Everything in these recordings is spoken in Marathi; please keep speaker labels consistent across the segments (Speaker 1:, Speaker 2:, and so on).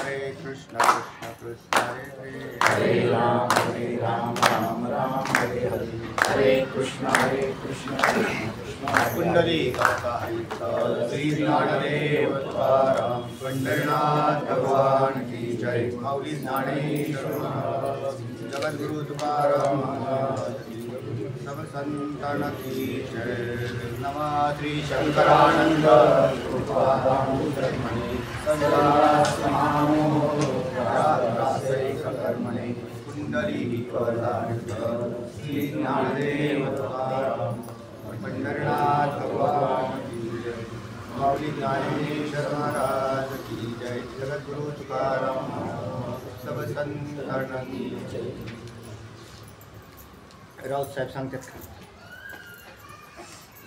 Speaker 1: हरे कृष्ण कृष्ण कृष्ण हरे हरे, हरे राम राम राम हरे हरे, हरे कृष्ण कृष्ण कृष्ण कुंडली श्री ज्ञानदेव तुकाराम पंढरीनाथ भगवान की जय। माऊली ज्ञानेश्वर महाराज, जगद्गुरु तुकाराम महाराज की, सब संतान की जय। नमा श्री शंकरानंद तुकाराम ब्रह्मणे कर्मणे कुंडली श्री ज्ञानदेव तुकाराम पंढरीनाथ भगवान की जय। माऊली ज्ञानेश्वर महाराज की जय। जगद्गुरु तुकाराम सब संतान की जय। राऊत साहेब सांगतात का?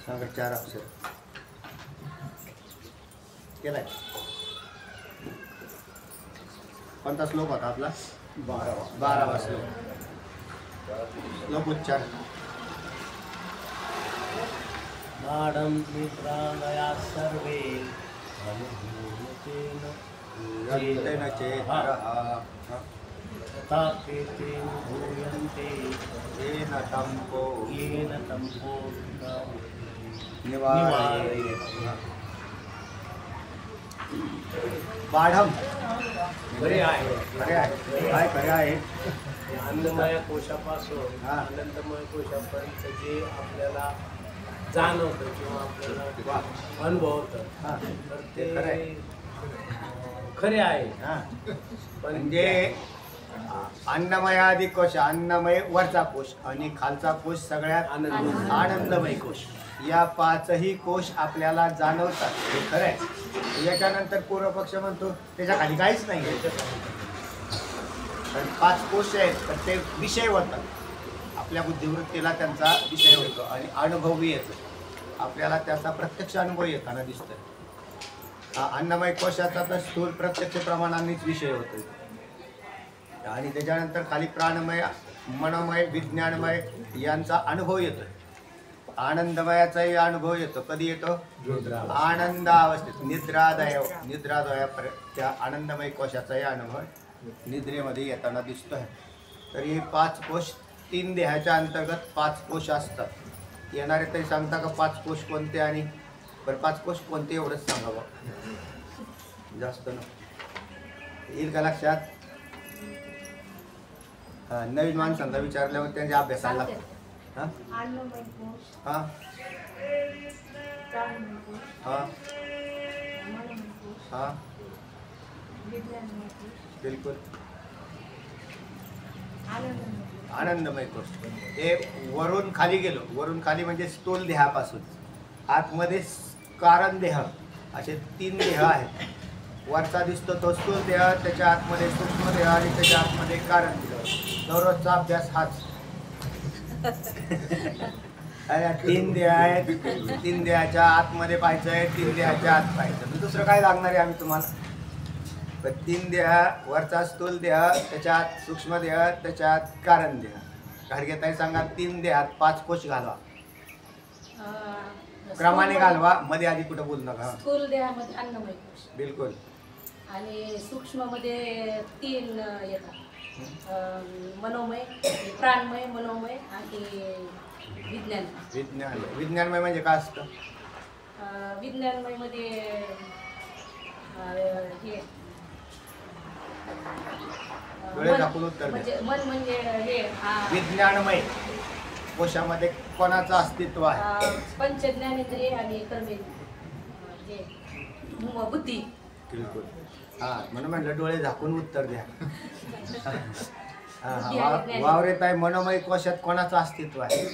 Speaker 1: सांगा 4 अक्षर केलाय. कोणता श्लोक होता आपला? 12वा श्लोक. श्लोक उच्चार.
Speaker 2: नाडं निद्रालया सर्वे
Speaker 1: यत्तेन चेतरः
Speaker 2: तथा तेन भूयन्ते
Speaker 1: येन तम्पो निवारयेत्. बाढम
Speaker 2: बरे आहे.
Speaker 1: काय खरे आहे?
Speaker 2: अन्नमय कोशापासून अनंतमय कोशापर्यंत जे आपल्याला जाणवतं किंवा आपल्याला अनुभवतं तर ते खरे आहे. पण
Speaker 1: म्हणजे अन्नमयादी कोश, अन्नमय वरचा कोश आणि खालचा कोश सगळ्यात आनंदमय कोश. या 5ही कोश आपल्याला जाणवतात, हे खरं आहे. याच्यानंतर पूर्वपक्ष म्हणतो त्याच्या खाली काहीच नाही आहे. 5 कोश आहेत तर ते विषय होतात, आपल्या बुद्धिवृत्तीला त्यांचा विषय होतो आणि अनुभवही येतो. आपल्याला त्याचा प्रत्यक्ष अनुभव येताना दिसतो. अन्नमय कोशाचा तर स्थूल प्रत्यक्ष प्रमाणानेच विषय होतो आणि त्याच्यानंतर खाली प्राणमय, मनोमय, विज्ञानमय यांचा अनुभव येतो. आनंदमयाचाही अनुभव येतो. कधी येतो? आनंद अवस्थेत, निद्रादयापर्यंत त्या आनंदमय कोशाचाही अनुभव निद्रेमध्ये येताना दिसतो आहे. तर हे 5 कोश 3 देहाच्या अंतर्गत 5 कोश असतात. येणारे तरी सांगता का 5 कोश कोणते? आणि बरं 5 कोश कोणते एवढंच सांगावं, जास्त न येईल का लक्षात? नवीन माणसांना विचारल्यावर त्यांच्या अभ्यासाला लागतो. हां हां हां हां बिलकुल. आनंदमय कोश हे वरून खाली गेलो. वरून खाली म्हणजे स्थूल देहापासून आतमध्ये कारण देह, असे 3 देह आहेत. वरचा दिसतो तो स्थूल देह, त्याच्या आतमध्ये सूक्ष्म देह आणि त्याच्या आतमध्ये कारण देह. दररोजचा अभ्यास हाच. 3 देह आहेत. 3 देहाच्या आतमध्ये पाहायचं आहे, 3 देहाच्या आत पाहायचं. दुसरं काय लागणार आहे आम्ही तुम्हाला? पण 3 देह, वरचा स्थूल देह, त्याच्यात सूक्ष्म देह, त्याच्यात कारण देह. घाडगेताई सांगा 3 देहात 5 कोश घालवा, क्रमाने घालवा. मध्ये आधी कुठं बोलू नका.
Speaker 3: स्थूल देहामध्ये अन्नमय कोश,
Speaker 1: बिलकुल.
Speaker 3: आणि सूक्ष्ममध्ये 3 येतात. मनोमय, प्राणमय, मनोमय आणि
Speaker 1: विज्ञानमय म्हणजे काय असतं?
Speaker 3: विज्ञानमय मध्ये हे
Speaker 1: डोळे झाकून उत्तर
Speaker 3: म्हणजे मन म्हणजे हे
Speaker 1: विज्ञानमय कोशामध्ये कोणाचं अस्तित्व आहे?
Speaker 3: पंच ज्ञानेंद्रिय आणि कर्मेंद्रिय, बुद्धी.
Speaker 1: बिलकुल. म्हणून म्हटलं डोळे झाकून उत्तर द्या. वावरेत आहे. मनोमय कोशात कोणाचं अस्तित्व आहे?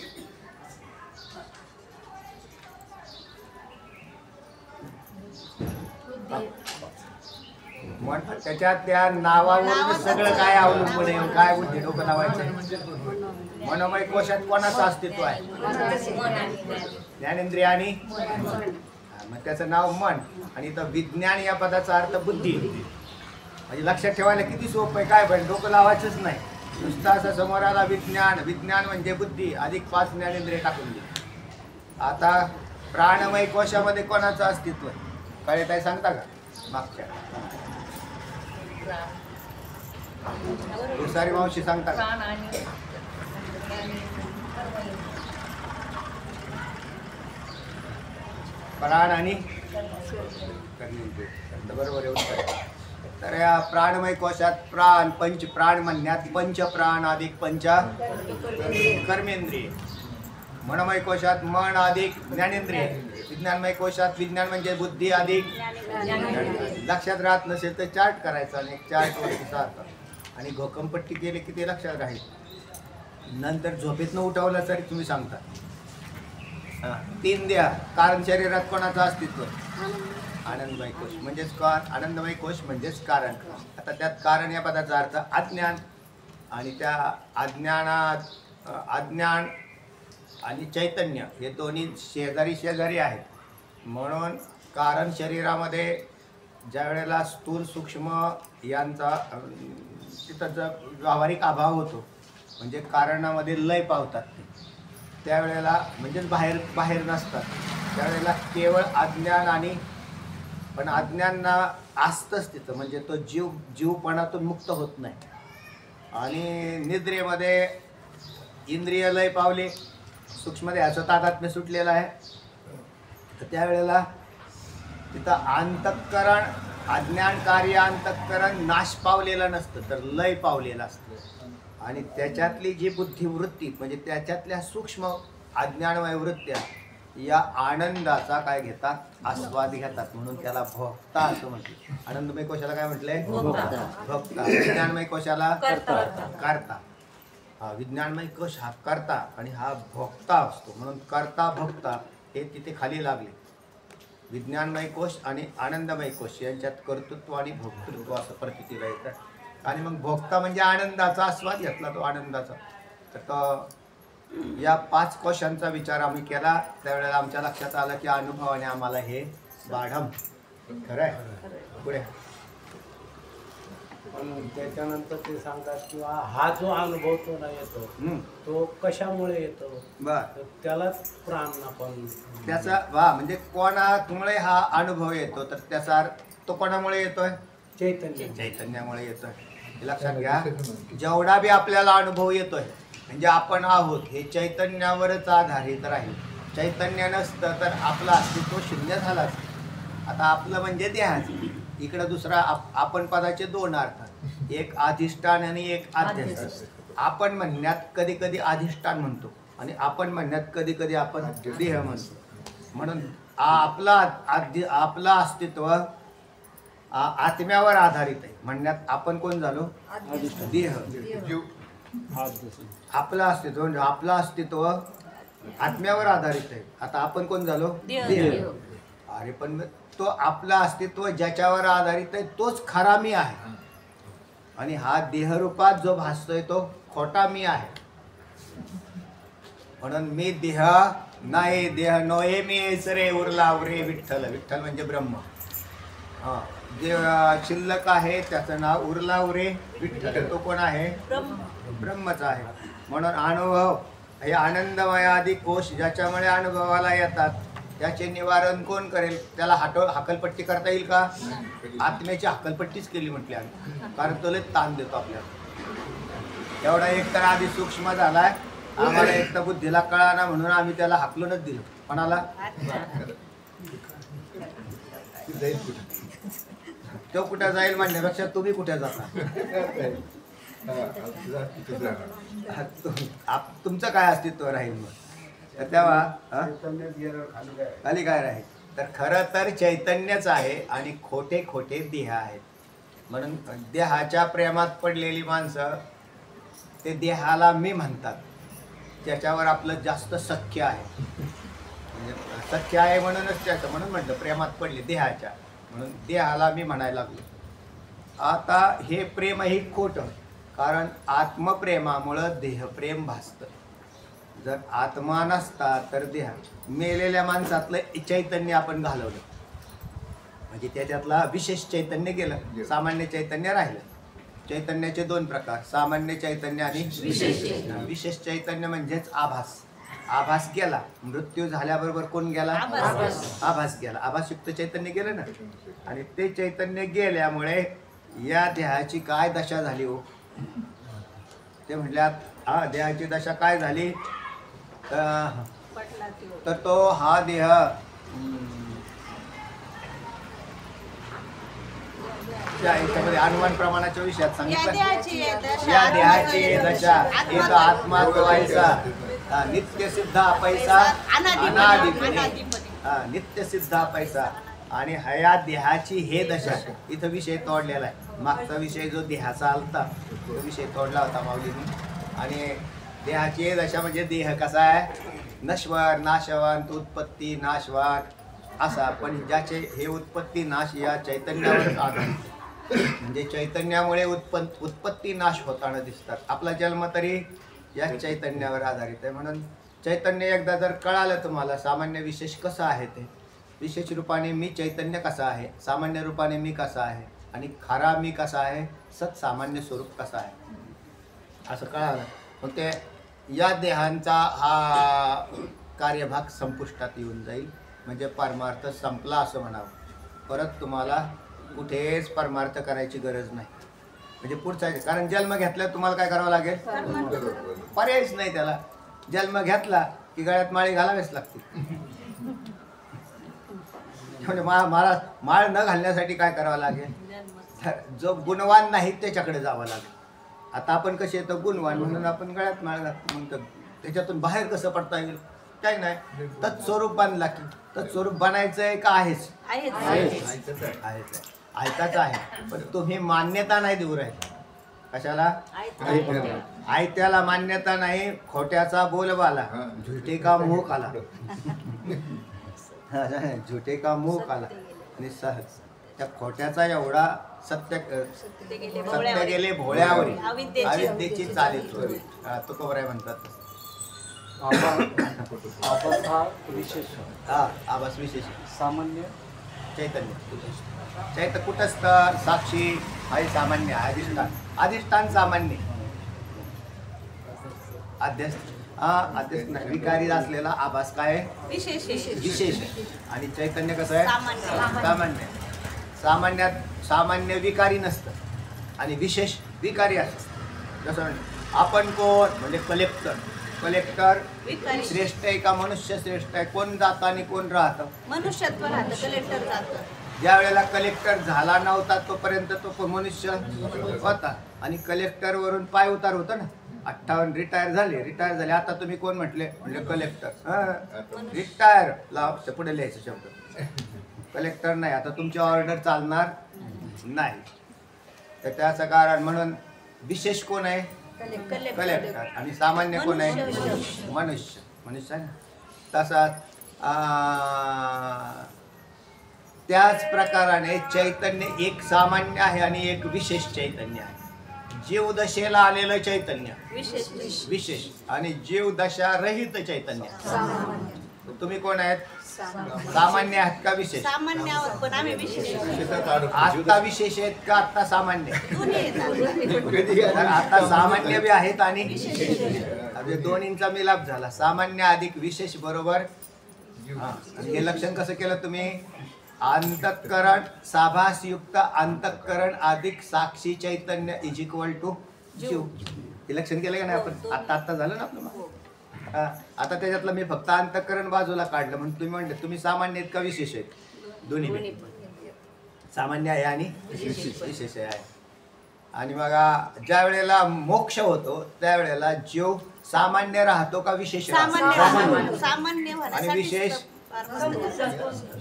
Speaker 1: त्याच्यात त्या नावावर सगळं काय अवलंबून आहे. काय बुद्धी डोकं लावायचं? मनोमय कोशात कोणाचं अस्तित्व आहे? ज्ञानेंद्रिय आणि मग त्याचं नाव मन. आणि इथं विज्ञान या पदाचा अर्थ बुद्धी. म्हणजे लक्षात ठेवायला किती सोपं आहे. काय पण डोकं लावायचंच नाही. नुसतं असं समोर आला विज्ञान. विज्ञान म्हणजे बुद्धी अधिक 5 ज्ञानेंद्रिय टाकून दे. आता प्राणमय कोशामध्ये कोणाचं अस्तित्व आहे? काय काय सांगता का? मागच्या दुसरी मावशी सांगता का?
Speaker 3: प्राण आणि
Speaker 1: प्राण आणि कर्मेंद्रिय. बरोबर आहे उत्तर. तर या प्राणमय कोशात प्राण पंच प्राण म्हणण्यात पंच प्राण अधिक पंच कर्मेंद्रिय. मनमय कोशात मन अधिक ज्ञानेंद्रिय. विज्ञानमय कोशात विज्ञान म्हणजे बुद्धी अधिक लक्षात राहत नसेल तर चार्ट करायचा आणि चार्ट वरती सारखं आणि घोकंपट्टी केली की ते लक्षात राहील. नंतर झोपेतनं उठवलं तरी तुम्ही सांगता. तीन द्या. कारण शरीरात कोणाचं अस्तित्व? आनंदमय कोश म्हणजेच आनंदमय कोश म्हणजेच कारण. आता त्यात कारण या पदाचा अर्थ अज्ञान आणि त्या अज्ञान आणि चैतन्य हे दोन्ही शेजारी शेजारी आहेत. म्हणून कारण शरीरामध्ये ज्या वेळेला स्थूल सूक्ष्म यांचा तिथं व्यावहारिक अभाव होतो म्हणजे कारणामध्ये लय पावतात ते त्यावेळेला म्हणजेच बाहेर नसतात त्यावेळेला केवळ अज्ञान आणि पण अज्ञानना असतंच तिथं म्हणजे तो जीवपणातून मुक्त होत नाही. आणि निद्रेमध्ये इंद्रिय लय पावले सूक्ष्म देहाचं तादात्म्य सुटलेलं आहे तर त्यावेळेला तिथं अंतःकरण अज्ञान कार्य अंतःकरण नाश पावलेलं नसतं तर लय पावलेलं असतं आणि त्याच्यातली जी बुद्धिवृत्ती म्हणजे त्याच्यातल्या सूक्ष्म अज्ञानमय वृत्त्या या आनंदाचा काय घेतात आस्वाद घेतात म्हणून त्याला भोक्ता असं म्हटलं. आनंदमय कोशाला काय म्हटलंय? भोक्ता. विज्ञानमय कोशाला करता. हा विज्ञानमय कोश हा करता आणि हा भोक्ता असतो म्हणून करता भोक्ता हे तिथे खाली लागले. विज्ञानमय कोश आणि आनंदमय कोश यांच्यात कर्तृत्व आणि भोक्तृत्व असं प्रतीला येतात आणि मग भोक्ता म्हणजे आनंदाचा आस्वाद घेतला तो आनंदाचा. तर या 5 कोशांचा विचार आम्ही केला त्यावेळेला आमच्या लक्षात आलं की अनुभवाने आम्हाला हे बाढम खरं आहे. पुढे
Speaker 2: पण त्याच्यानंतर ते सांगतात किंवा हा जो अनुभव तो ना येतो तो कशामुळे येतो
Speaker 1: बर
Speaker 2: तर त्यालाच प्राण आपण
Speaker 1: त्याचा वा म्हणजे कोणामुळे हा अनुभव येतो तर त्याचा तो कोणामुळे येतोय? चैतन्यामुळे येतोय. हे लक्षात घ्या. जेवढा बी आपल्याला अनुभव येतोय म्हणजे आपण आहोत हे चैतन्यावरच आधारित राहील. चैतन्य नसतं तर आपलं अस्तित्व शून्य झालं असतं. आता आपलं म्हणजे देहाचं. इकडं दुसरा आपण पदाचे 2 अर्थ एक अधिष्ठान आणि एक अध्यस्त. आपण म्हणण्यात कधी कधी अधिष्ठान म्हणतो आणि आपण म्हणण्यात कधी कधी आपण देह म्हणतो. म्हणून आपलं अस्तित्व आत्म्यावर आधारित आहे म्हणण्यात आपण कोण झालो? देह. आपलं अस्तित्व आत्म्यावर आधारित आहे. आता आपण कोण झालो? देह. अरे पण तो आपलं अस्तित्व ज्याच्यावर आधारित आहे तोच खरा मी आहे आणि हा देहरूपात जो भासतोय तो खोटा मी आहे. म्हणून मी देह नाही देह नोये मी रे उरला उरे विठ्ठल. विठ्ठल म्हणजे ब्रह्म. हा जे शिल्लक आहे त्याचं नाव उरला उरे विठ्ठल. तो कोण आहे? ब्रह्मच आहे. म्हणून अनुभव हे आनंदमय आदी कोश ज्याच्यामुळे अनुभवाला येतात त्याचे निवारण कोण करेल? त्याला हाकलपट्टी करता येईल का? आत्म्याची हाकलपट्टीच केली म्हटली आम्ही कारण तो लय ताण देतो आपल्याला. एवढा एक तर आधी सूक्ष्म झालाय आम्हाला एक तर बुद्धीला कळाना म्हणून आम्ही त्याला हाकलूनच दिलं. कोणाला? तो कुठे जाईल म्हणण्यापेक्षा तुम्ही कुठे जाता? तुमचं काय अस्तित्व राहील मग? तर तेव्हा खाली काय राहील? तर खरं तर चैतन्यच आहे आणि खोटे खोटे देह आहेत. म्हणून देहाच्या प्रेमात पडलेली माणसं ते देहाला मी म्हणतात. त्याच्यावर आपलं जास्त सख्य आहे म्हणजे सख्य आहे म्हणूनच त्याचं म्हणून म्हटलं प्रेमात पडले देहाच्या म्हणून देहाला मी म्हणायला लागलो. आता हे प्रेमही खोटं कारण आत्मप्रेमामुळं देहप्रेम भासतं. जर आत्मा नसता तर देह मेलेल्या माणसातलं चैतन्य आपण घालवलं म्हणजे त्याच्यातला विशेष चैतन्य गेलं सामान्य चैतन्य राहिलं. चैतन्याचे 2 प्रकार सामान्य चैतन्य आणि विशेष चैतन्य म्हणजेच आभास. आभास गेला मृत्यू झाल्याबरोबर कोण गेला? आभास गेला. आभासयुक्त चैतन्य गेलं ना आणि ते चैतन्य गेल्यामुळे या देहाची काय दशा झाली हो? ते म्हटल्यात हा देहाची दशा काय झाली? तर तो हा देह त्या याच्यामध्ये अनुमान प्रमाणाच्या विषयात सांगितलं. या देहाची दशा एक आत्मा व्हायचा नित्य सिद्ध पैसा अनादि नित्य सिद्ध पैसा आणि हया देहाची हे दशा. इथं विषय तोडलेला आहे. मागचा विषय जो देहाचा आलता तो विषय तोडला होता माऊलींनी. आणि देहाची हे दशा म्हणजे देह कसा आहे? नश्वर नाशवंत उत्पत्ती नाशवान असा. पण ज्याचे हे उत्पत्ती नाश या चैतन्यावरच आधारित, म्हणजे चैतन्यामुळे उत्पत्ती नाश होताना दिसतात. आपला जन्म तरी या चैतन्यावर आधारित आहे. म्हणून चैतन्य एकदा जर कळालं तुम्हाला सामान्य विशेष कसं आहे, ते विशेष रूपाने मी चैतन्य कसा आहे, सामान्य रूपाने मी कसा आहे आणि खरा मी कसा आहे, सत्सामान्य स्वरूप कसा आहे, असं कळालं. मग ते या देहांचा हा कार्यभाग संपुष्टात येऊन जाईल. म्हणजे परमार्थ संपला असं म्हणावं. परत तुम्हाला कुठेच परमार्थ करायची गरज नाही. म्हणजे पुढचा, कारण जन्म घेतल्यावर तुम्हाला काय करावं लागेल? पर्यायच नाही त्याला. जन्म घेतला की गळ्यात माळी घालावेच लागते. म्हणजे माळ न घालण्यासाठी काय करावं लागेल? जो गुणवान नाही त्याच्याकडे जावं लागेल. आता आपण कसे येतो गुणवान म्हणून आपण गळ्यात माळ घालतो. मग त्याच्यातून बाहेर कसं पडता येईल? काही नाही. तत्स्वरूप बांधला की तत्स्वरूप बनायचं आहे का आहेच? आयताच आहे. पण तुम्ही मान्यता नाही देऊ राहिले. कशाला? आयत्याला मान्यता नाही. खोट्याचा बोलबाला झुटे का मुंह काला. झुटे का मुंह काला. आणि सहज त्या खोट्याचा एवढा सत्य गेले भोळ्यावर अविद्येची चालीत तुकोबराय म्हणतात.
Speaker 2: आभास हा विशेष.
Speaker 1: आभास विशेष.
Speaker 2: सामान्य
Speaker 1: चैतन्य कुटस्थ साक्षी हे सामान्य. अधिष्ठान सामान्य. अध्यस्त विकारी असलेला आभास काय? विशेष. आणि चैतन्य कसं आहे? सामान्य. सामान्य विकारी नसतं आणि विशेष विकारी असतं. जसं आपण कोण म्हणजे कलेक्टर श्रेष्ठ आहे का मनुष्य श्रेष्ठ आहे? कोण जातं आणि कोण राहतं?
Speaker 4: मनुष्यत्व राहतं. कलेक्टर जातं.
Speaker 1: ज्या वेळेला कलेक्टर झाला नव्हता तोपर्यंत तो मनुष्य होता. आणि कलेक्टर वरून पाय उतार होता ना. 58 रिटायर झाले. आता तुम्ही कोण म्हटले? म्हणजे कलेक्टर. रिटायर लाव पुढे लिहायचं शब्द. कलेक्टर नाही. आता तुमची ऑर्डर चालणार नाही. तर त्याचं कारण म्हणून विशेष कोण आहे? कलेक्टर. आणि सामान्य कोण आहे? मनुष्य आहे. तसाच त्याच प्रकाराने चैतन्य एक सामान्य आहे आणि एक विशेष चैतन्य आहे. जीव दशेला आलेलं चैतन्य विशेष आणि जीव दशा रहित चैतन्य. तुम्ही कोण आहेत? सामान्य आहात का विशेष?
Speaker 4: सामान्य आहोत पण आम्ही विशेष.
Speaker 1: आता विशेष आहेत का आता सामान्य? आता सामान्य बी आहेत आणि दोन्हींचा मिलाप झाला. सामान्य अधिक विशेष बरोबर. हे लक्षण कसं केलं तुम्ही? अंतःकरण साभासयुक्त अंतःकरण अधिक साक्षी चैतन्य इज इक्वल टू जीव. हे लक्षण केलं का नाही आपण? आता झालं ना आपलं. आता त्याच्यातलं मी फक्त अंतःकरण बाजूला काढलं म्हणून तुम्ही म्हणले तुम्ही सामान्य आहेत का विशेष आहेत? दोन्ही सामान्य आहे आणि विशेष आहे. आणि मग ज्या वेळेला मोक्ष होतो त्यावेळेला जीव सामान्य राहतो का विशेष?
Speaker 4: सामान्य.
Speaker 1: आणि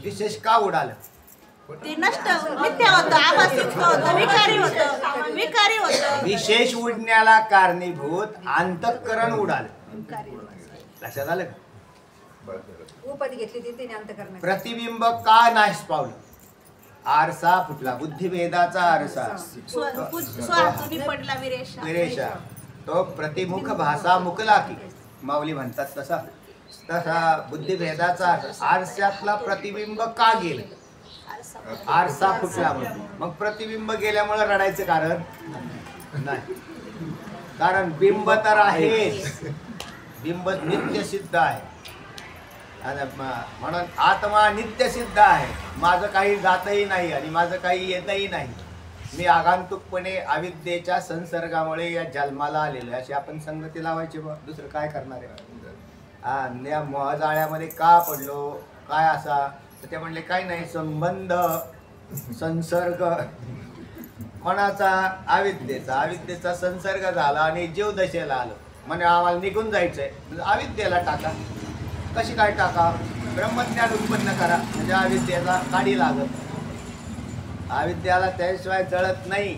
Speaker 1: विशेष का उडालं?
Speaker 4: ते नष्ट मिथ्या होतं. आभासिक होतं. विकारी होतं.
Speaker 1: विशेष उडण्याला कारणीभूत अंतःकरण उडालं. लक्षात आलं का?
Speaker 5: उपाधी घेतली तिने अंतःकरण.
Speaker 1: प्रतिबिंब का नाश पावलं? आरसा फुटला. बुद्धिभेदाचा आरसा
Speaker 4: पडला
Speaker 1: विरेशा. तो प्रतिमुख भाषा मुकला की माऊली म्हणतात तसा बुद्धिभेदाचा आरशातला प्रतिबिंब का गेलं? आरसा फुटला म्हणून. मग प्रतिबिंब गेल्यामुळे रडायचं कारण नाही. कारण बिंब तर आहे. बिंब नित्य सिद्ध आहे. म्हणून आत्मा नित्य सिद्ध आहे. माझं काही जातही नाही आणि माझं काही येतही नाही. मी आगंतुकपणे अविद्येच्या संसर्गामुळे या जन्माला आलेलो आहे अशी आपण संगती लावायची बा, दुसरं काय करणार आहे. हा, या मोहजाळ्यामध्ये का पडलो काय असा, तर ते म्हणले काय नाही, संबंध संसर्ग कोणाचा, अविद्येचा संसर्ग झाला आणि जीवदशेला आलो म्हणजे आम्हाला निघून जायचंय, अविद्येला टाका. कशी काय टाका, ब्रह्मज्ञान उत्पन्न करा म्हणजे अविद्येला काढी लागत. अविद्याला त्याशिवाय जळत नाही.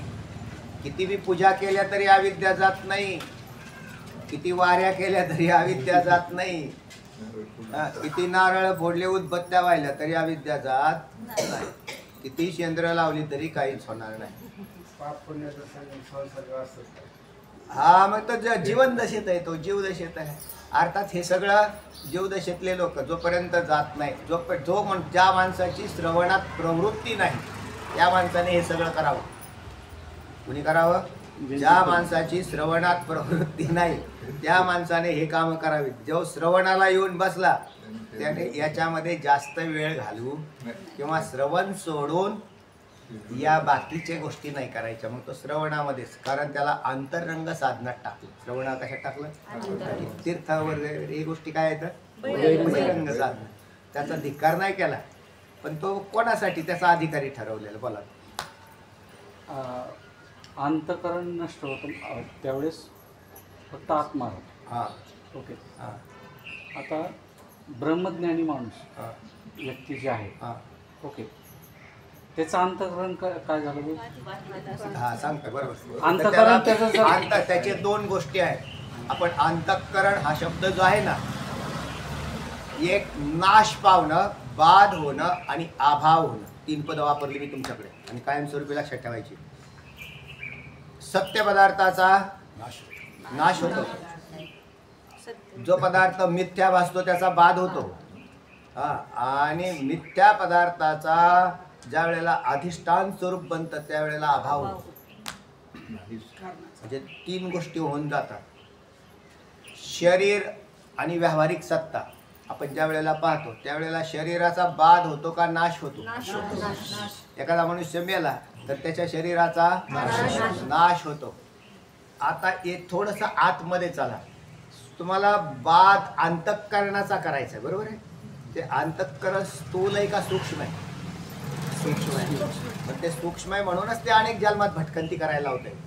Speaker 1: किती बी पूजा केल्या तरी अविद्या जात नाही, किती वाऱ्या केल्या तरी अविद्या जात नाही, किती नारळ फोडले उदबत्त्या वाहिल्या तरी अविद्या जात नाही, किती शेंद्र लावली तरी काहीच होणार नाही. हा मग तो जीवनदशेत आहे, तो जीवदशेत आहे. अर्थात हे सगळं जीवदशेतले लोक जोपर्यंत जात नाही, ज्या माणसाची श्रवणात प्रवृत्ती नाही त्या माणसाने हे सगळं करावं. कुणी करावं? ज्या माणसाची श्रवणात प्रवृत्ती नाही त्या माणसाने हे काम करावी. जो श्रवणाला येऊन बसला त्याने याच्यामध्ये जास्त वेळ घालू किंवा श्रवण सोडून या बाकीच्या गोष्टी नाही करायच्या. मग तो श्रवणामध्येच, कारण त्याला अंतरंग साधनात टाकलं. श्रवणा कशात टाकलं? तीर्थावर ही गोष्टी काय आहेत? बहिरंग साधना. त्याचा धिक्कार नाही केला, पण तो कोणासाठी त्याचा अधिकारी ठरवलेला. बोला.
Speaker 6: अंतकरण नष्ट होतं त्यावेळेस फक्त आत्मा होता.
Speaker 1: हां
Speaker 6: ओके.
Speaker 1: हां
Speaker 6: आता ब्रह्मज्ञानी माणूस
Speaker 1: हां
Speaker 6: व्यक्ती जे आहे,
Speaker 1: हां
Speaker 6: ओके, त्याचं अंतकरण काय झालं बघ?
Speaker 1: हा सांगता बरोबर.
Speaker 6: अंतःकरण
Speaker 1: त्याचे दोन गोष्टी आहेत. आपण अंतःकरण हा शब्द जो आहे ना, एक नाश पावणं, बाध होणं आणि अभाव होणं, तीन पद वापरली मी तुमच्याकडे आणि कायमस्वरूपी लक्षात ठेवायची. सत्य पदार्थाचा नाश होतो, जो पदार्थ मिथ्या भासतो त्याचा बाध होतो. हा, आणि मिथ्या पदार्थाचा ज्या वेळेला अधिष्ठान स्वरूप बनतं त्यावेळेला अभाव होतो. म्हणजे तीन गोष्टी होऊन जातात. शरीर आणि व्यावहारिक सत्ता आपण ज्या वेळेला पाहतो त्यावेळेला शरीराचा बाध होतो का नाश होतो? एखादा मनुष्य मेला तर त्याच्या शरीराचा नाश होतो. आता हे थोडंसं आतमध्ये चला, तुम्हाला बाध अंतःकरणाचा करायचा आहे, बरोबर आहे? ते अंतःकरण स्थूल आहे का सूक्ष्म आहे? सूक्ष्म आहे. पण ते सूक्ष्म आहे म्हणूनच ते अनेक जन्मात भटकंती करायला होते.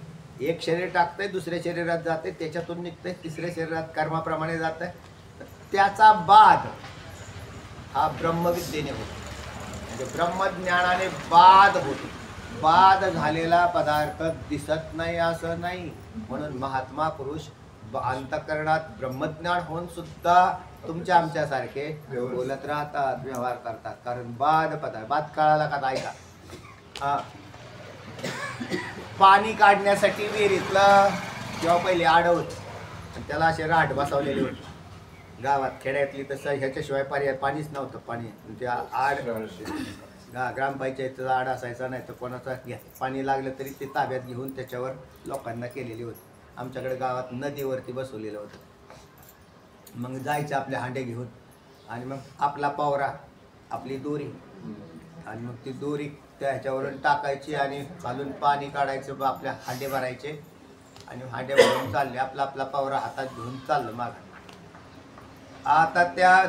Speaker 1: एक शरीर टाकतंय, दुसऱ्या शरीरात जाते, त्याच्यातून निघतंय, तिसऱ्या शरीरात कर्माप्रमाणे जात आहे. त्याचा बाध हा ब्रह्मविद्येने होतो, म्हणजे ब्रह्मज्ञानाने बाध होतो. बाध झालेला पदार्थ दिसत नाही असं नाही, म्हणून महात्मा पुरुष अंतःकरणात ब्रह्मज्ञान होऊन सुद्धा तुमच्या आमच्यासारखे बोलत राहतात, व्यवहार करतात. कारण बाध पदार्थ, बाध काळाला का ऐका. हा, पाणी काढण्यासाठी विहिरीतलं किंवा पहिले आडवत आणि त्याला असे राठ बसवलेले होते गावात, खेड्यातली. तसं ह्याच्याशिवाय पर्याय पाणीच नव्हतं. पाणी त्या आड ग्रामपंचायतीचा आड असायचा, नाही तर कोणाचा पाणी लागलं तरी ते ताब्यात घेऊन त्याच्यावर लोकांना केलेली होती. आमच्याकडे गावात नदीवरती बसवलेलं होतं. मग जायचं आपले हांडे घेऊन आणि मग आपला पावरा, आपली दोरी, आणि मग ती दोरी त्या ह्याच्यावरून टाकायची आणि खालून पाणी काढायचं, आपल्या हांडे भरायचे आणि हांडे भरून चालले. आपला आपला पावरा हातात घेऊन चाललं मागं. आता त्या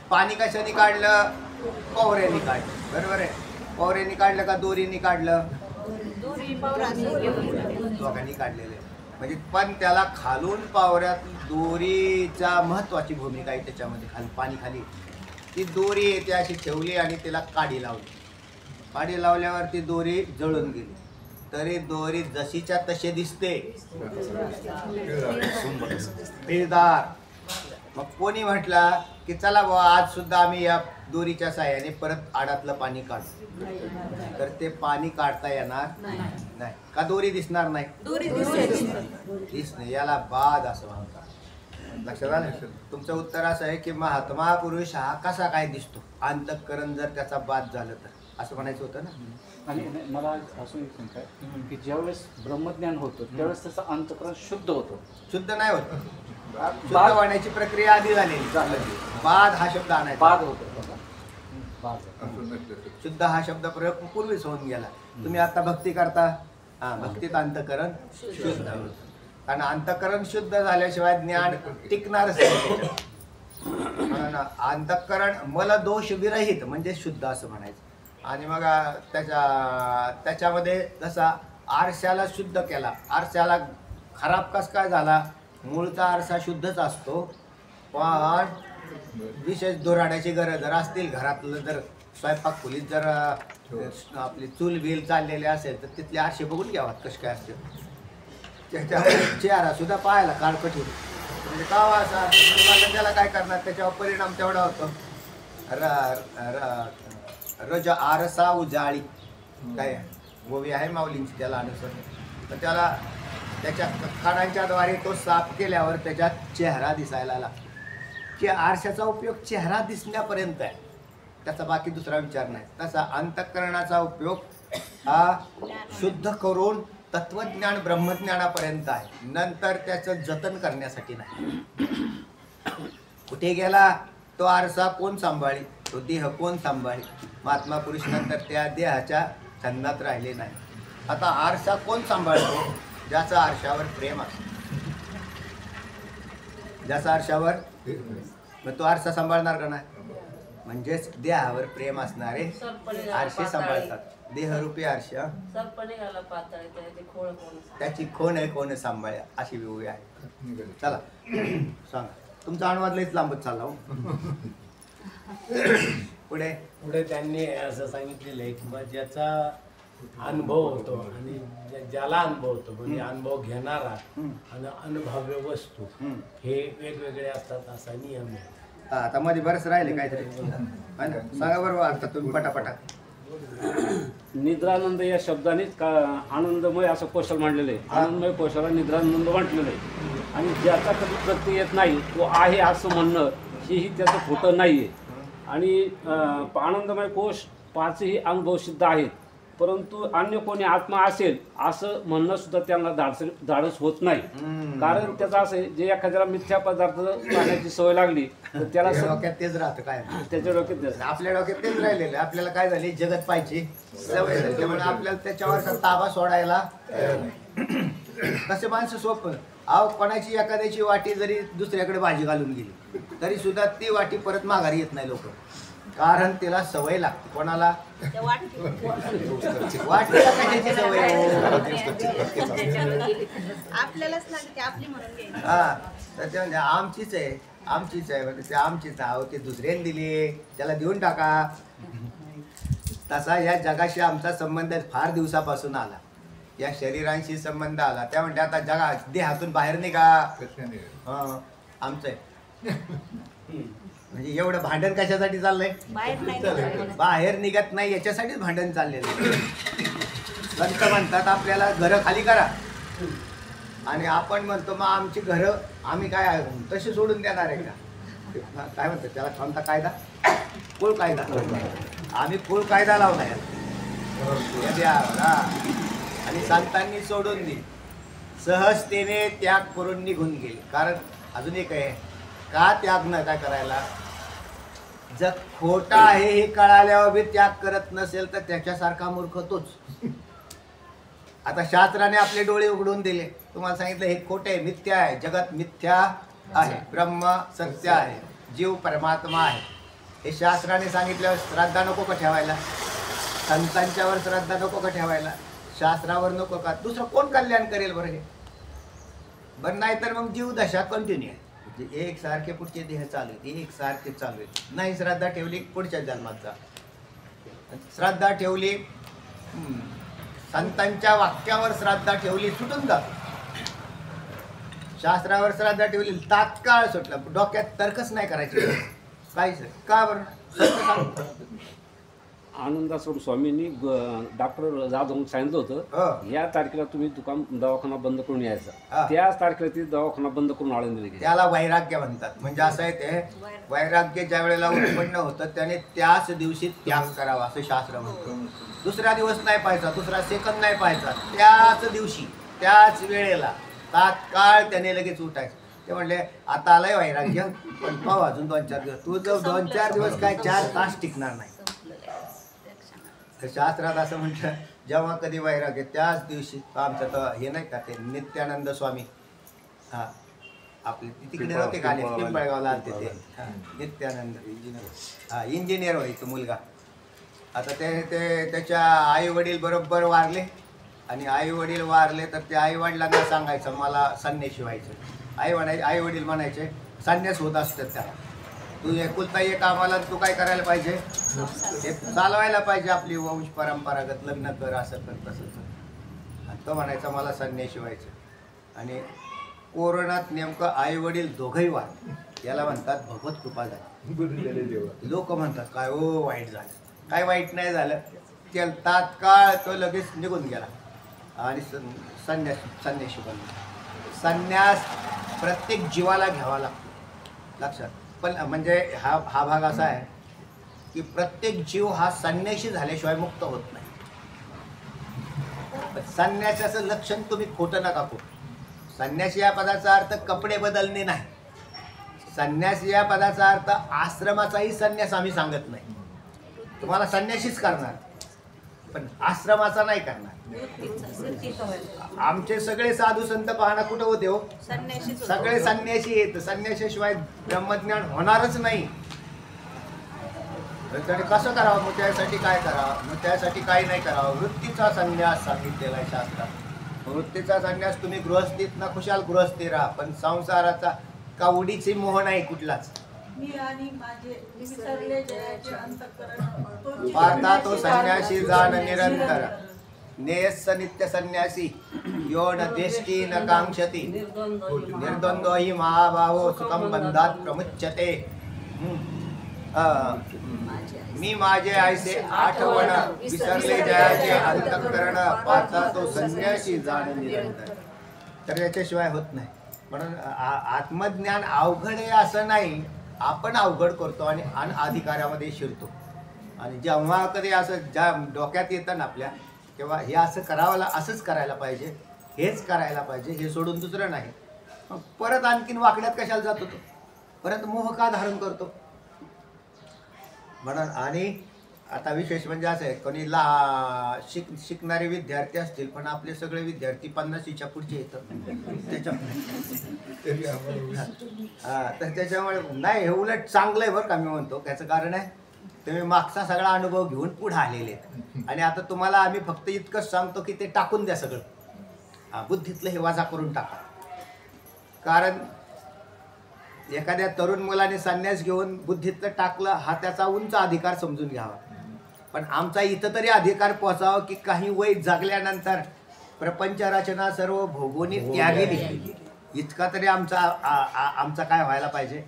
Speaker 1: पाणी कशाने काढलं? पवऱ्याने काढलं, बरोबर आहे? पवऱ्याने काढलं का दोरीने काढलं? दोघांनी काढलेले. म्हणजे पण त्याला खालून पावऱ्यात दोरीचा महत्वाची भूमिका आहे त्याच्यामध्ये. खाली पाणी खाली ती दोरी येते अशी ठेवली आणि तिला काडी लावली. काडी लावल्यावर ती दोरी जळून गेली, तरी दोरी जशीच्या तशी दिसते, पिळदार. मग कोणी म्हटला की चला बाबा आज सुद्धा आम्ही या दोरीच्या साह्याने परत आडातलं पाणी काढू, तर ते पाणी काढता येणार नाही. का दोरी दिसणार नाही? दिसणे, याला बाध असं म्हणतात. लक्षात आलं? तुमचं उत्तर असं आहे की महात्मा पुरुष हा कसा काय दिसतो? अंतःकरण जर त्याचा बाध झालं तर असं म्हणायचं होतं ना.
Speaker 6: आणि मला असं एक सांगताय की ज्यावेळेस ब्रह्मज्ञान होतं त्यावेळेस त्याचं अंतःकरण शुद्ध होतं.
Speaker 1: शुद्ध नाही होत, शुद्ध होण्याची प्रक्रिया आधी झालेली. बाध हा शब्द आणायचा.
Speaker 6: बाध होतो,
Speaker 1: शुद्ध हा शब्द प्रयोग पूर्वीच होऊन गेला. तुम्ही आता भक्ती करता, भक्तीत अंतःकरण शुद्ध होतं. कारण अंतःकरण शुद्ध झाल्याशिवाय ज्ञान टिकणारच नाही. म्हणून अंतःकरण मलदोष विरहित म्हणजे शुद्ध असं म्हणायचं. आणि मग त्याच्यामध्ये जसा आरशाला शुद्ध केला, आरशाला खराब कस काय झाला, मूळचा आरसा शुद्धच असतो, पण विशेष दोराड्याची गरज जर असतील घरातलं, जर स्वयंपाक खोलीत जर आपली चूल बिल चाललेली असेल तर तिथले आरसे बघून घ्यावात कसे काय असते. त्याच्यावर चेहरा सुद्धा पाहायला काळकट होतो. म्हणजे का असा त्याला काय करणार, त्याच्यावर परिणाम तेवढा होतो. रज आरसा उजाळी काय गोवी आहे माऊलींची त्याला अनुसरून. तर त्याला त्याच्या खाणांच्याद्वारे तो साफ केल्यावर त्याच्यात चेहरा दिसायला लागतो. की आरशाचा उपयोग चेहरा दिसण्यापर्यंत आहे, त्याचा बाकी दुसरा विचार नाही. तसा अंतःकरणाचा उपयोग हा शुद्ध करून तत्वज्ञान ब्रह्मज्ञानापर्यंत आहे. नंतर त्याचं जतन करण्यासाठी नाही. कुठे गेला तो आरसा कोण सांभाळी, तो देह कोण सांभाळी. महात्मा पुरुष नंतर त्या देहाच्या छंदात राहिले नाही. आता आरसा कोण सांभाळतो, ज्याचा आरशावर प्रेम असतो, ज्याचा आरशावर, मग तो आरसा सांभाळणार का नाही. म्हणजेच देहावर प्रेम असणारे आरसे सांभाळतात. देहरूपी आरशा त्याची खोण आहे, कोण सांभाळ्या अशी विवळी आहे. चला सांगा, तुमचा अनुवाद लईच लांबत चालला हो. पुढे
Speaker 2: पुढे त्यांनी असं सांगितलेलं आहे की ज्याचा अनुभव होतो आणि ज्याला अनुभव होतो म्हणजे अनुभव घेणारा आणि अनुभव्य वस्तू हे वेगवेगळे असतात असा नियम आहे.
Speaker 1: आता मध्ये बरंच राहिले काहीतरी सांगा बरोबर. आता तुम्ही पटापटा.
Speaker 7: निद्रानंद या शब्दानेच आनंदमय असं कौशल मांडलेलं आहे. आनंदमय कौशला निद्रानंद म्हटलेलं आहे. आणि ज्याचा कधी प्रत्यय येत नाही तो आहे असं म्हणणं हेही त्याचं खोटं नाही आहे. आणि आनंदमय कोश पाचही अनुभव सिद्ध आहेत, परंतु अन्य कोणी आत्मा असेल असं म्हणणं सुद्धा त्यांना धाडस होत नाही. कारण त्याचं असं आहे, जे एखाद्याला मिथ्या पदार्थ खाण्याची सवय लागली तर त्याला
Speaker 1: डोक्यात तेच राहतं काय,
Speaker 7: त्याच्या डोक्यात
Speaker 1: आपल्या डोक्यात तेच राहिलेलं. आपल्याला काय झाली, जगत पाहिजे सवय झाली, त्यामुळे आपल्याला त्याच्यावर ताबा सोडायला कसे माणसं सोपं. अहो कोणाची एखाद्याची वाटी जरी दुसऱ्याकडे भाजी घालून गेली तरी सुद्धा ती वाटी परत माघारी येत नाही लोक, कारण तिला सवय लागते. कोणाला, वाटीला कशाची सवय.
Speaker 4: आपल्यालाच लागते आपली म्हणून घ्यायची.
Speaker 1: हा त्याच्या म्हणजे आमचीच आहे, आमचीच आहे म्हणजे ते आमचीच आहे. ते दुसऱ्याने दिली त्याला देऊन टाका. तसा या जगाशी आमचा संबंध फार दिवसापासून आला, या शरीरांशी संबंध आला. त्या म्हणजे आता जगा देहातून बाहेर निघा आमचं आहे. म्हणजे एवढं भांडण कशासाठी चाललंय, बाहेर निघत नाही याच्यासाठीच भांडण चाललेलं. संत म्हणतात आपल्याला घरं खाली करा, आणि आपण म्हणतो मग आमची घरं आम्ही काय तशी सोडून देणार आहे का. काय म्हणतात त्याला, कोणता कायदा, कुळ कायदा. आम्ही कुळ कायदा लावलाय आणि संतांनी सोडून दिली. सहजतेने त्याग करून निघून गेले. कारण अजून एक आहे, का त्याग न काय करायला, जर खोटा आहे हे कळाल्यावर बी त्याग करत नसेल तर त्याच्यासारखा मूर्ख तोच. आता शास्त्राने आपले डोळे उघडून दिले, तुम्हाला सांगितलं हे खोटे आहे, मिथ्या आहे, जगत मिथ्या आहे, ब्रह्म सत्य आहे, जीव परमात्मा आहे. हे शास्त्राने सांगितल्यावर श्रद्धा नको का ठेवायला, संतांच्यावर श्रद्धा नको का ठेवायला, शास्त्रावर नको का. दुसरं कोण कल्याण करेल बरं हे. बरं नाही तर मग जीव दशा कंटिन्यू आहे, एक सारखे पुढचे देह चालू आहेत, एक सारखे चालू आहेत. नाही श्रद्धा ठेवली पुढच्या जन्माचा, श्रद्धा ठेवली संतांच्या वाक्यावर श्रद्धा ठेवली सुटून जात. शास्त्रावर श्रद्धा ठेवली तात्काळ सुटला. डोक्यात तर्कच नाही करायची काहीच. का बरं, सत्य सांगतो.
Speaker 7: आनंदास्वरूप स्वामींनी डॉक्टर जाधव सांगितलं होतं या तारखेला तुम्ही दवाखाना बंद करून यायचा. त्याच तारखेला ती दवाखाना बंद करून आळंदीला गेली.
Speaker 1: त्याला वैराग्य म्हणतात. म्हणजे असं आहे ते वैराग्य ज्या वेळेला उत्पन्न होतं त्याने त्याच दिवशी त्याग करावा असं शास्त्र म्हणतो. दुसरा दिवस नाही पाहायचा, दुसरा सेकंद नाही पाहायचा, त्याच दिवशी त्याच वेळेला तात्काळ त्याने लगेच उठायचं. ते म्हणले आता आलाय वैराग्य, पण पाहू अजून 2-4 दिवस. तू जर 2-4 दिवस काय 4 तास टिकणार नाही. तर शास्त्रात असं म्हटलं जेव्हा कधी वैराग्य त्याच दिवशी आमचं तर हे नाही का ते नित्यानंद स्वामी, हां आपले तिकडे नव्हते का आले, पिंपळगावला आलते ते, हां नित्यानंद हां इंजिनियर व्हायचं मुलगा. आता ते त्याच्या आई वडील बरोबर वारले आणि आई वडील वारले तर ते आई वडिलांना सांगायचं मला संन्याशी व्हायचं. आई वडील म्हणायचे संन्यास होत असतात त्याला, तू एकुलता एक आम्हाला तू काय करायला पाहिजे, ते चालवायला पाहिजे आपली वंश परंपरागत, लग्न कर असं कर तसं कर. आणि तो म्हणायचा मला संन्याशी व्हायचं. आणि कोरोनात नेमकं आई वडील दोघंही वार, याला म्हणतात भगवत कृपा झाली. लोक म्हणतात काय ओ वाईट झालं, काय वाईट नाही झालं, ते तात्काळ तो लगेच निघून गेला आणि संन्याशी बनला. संन्यास प्रत्येक जीवाला घ्यावा लागतो लक्षात. पण म्हणजे हा भाग असा आहे की प्रत्येक जीव हा संन्याशी झाल्याशिवाय मुक्त होत नाही. संन्यासाचं लक्षण तुम्ही खोटं नका करू. संन्यासी या पदाचा अर्थ कपडे बदलणे नाही. संन्यासी या पदाचा अर्थ आश्रमाचाही संन्यास आम्ही सांगत नाही. तुम्हाला संन्यासीच करणार पण आश्रमाचा नाही करणार. आमचे सगळे साधू संत पाहणा कुठं होते हो, सगळे संन्यासी येत. संन्यासाशिवाय ब्रह्मज्ञान होणारच नाही. कसं करावं मग, त्यासाठी काय करावं, मग त्यासाठी काही नाही करावं. वृत्तीचा संन्यास सांगितलेला आहे शास्त्रात. वृत्तीचा संन्यास तुम्ही गृहस्थीत ना खुशाल गृहस्थी राहा, पण संसाराचा कावडीची मोह नाही कुठलाच. पार्था तो संन्यासी जाण निरंतर, नेयस्स नित्य संन्यासी यो न देष्टी न कांक्षती, निर्द्वंद्व हि महाभावो सुखम बंधात प्रमुच्यते. मी माझे आयसे आठवण विसरले जयाचे अंतःकरण, पार्था तो संन्यासी जाण निरंतर. तर याच्याशिवाय होत नाही. म्हणून आत्मज्ञान अवघड आहे असं नाही, आपण अवघड करतो आणि अधिकारामध्ये शिरतो. आणि जेव्हा कधी असं ज्या डोक्यात येतं ना आपल्या, तेव्हा हे असं करावं, असंच करायला पाहिजे, हेच करायला पाहिजे, हे सोडून दुसरं नाही. मग परत आणखीन वाकड्यात कशाला जातो तो, परत मोह का धारण करतो. म्हणून आणि आता विशेष म्हणजे असं आहे, कोणी शिकणारे विद्यार्थी असतील पण आपले सगळे विद्यार्थी 50च्या पुढचे येतात तर त्याच्यामुळे नाही, हे उलट चांगलं आहे बरं का. मी म्हणतो त्याचं कारण आहे तुम्ही मागचा सगळा अनुभव घेऊन पुढे आलेले आहेत आणि आता तुम्हाला आम्ही फक्त इतकंच सांगतो की ते टाकून द्या सगळं. बुद्धीतलं हे वाजा करून टाका. कारण एखाद्या तरुण मुलाने संन्यास घेऊन बुद्धीतलं टाकलं, हा त्याचा उंच अधिकार समजून घ्यावा. पण आमचा इथं तरी अधिकार पोचावा की काही वय जगल्यानंतर प्रपंच रचना सर्व भोगोनी त्यागेली, इतका तरी आमचा काय व्हायला पाहिजे.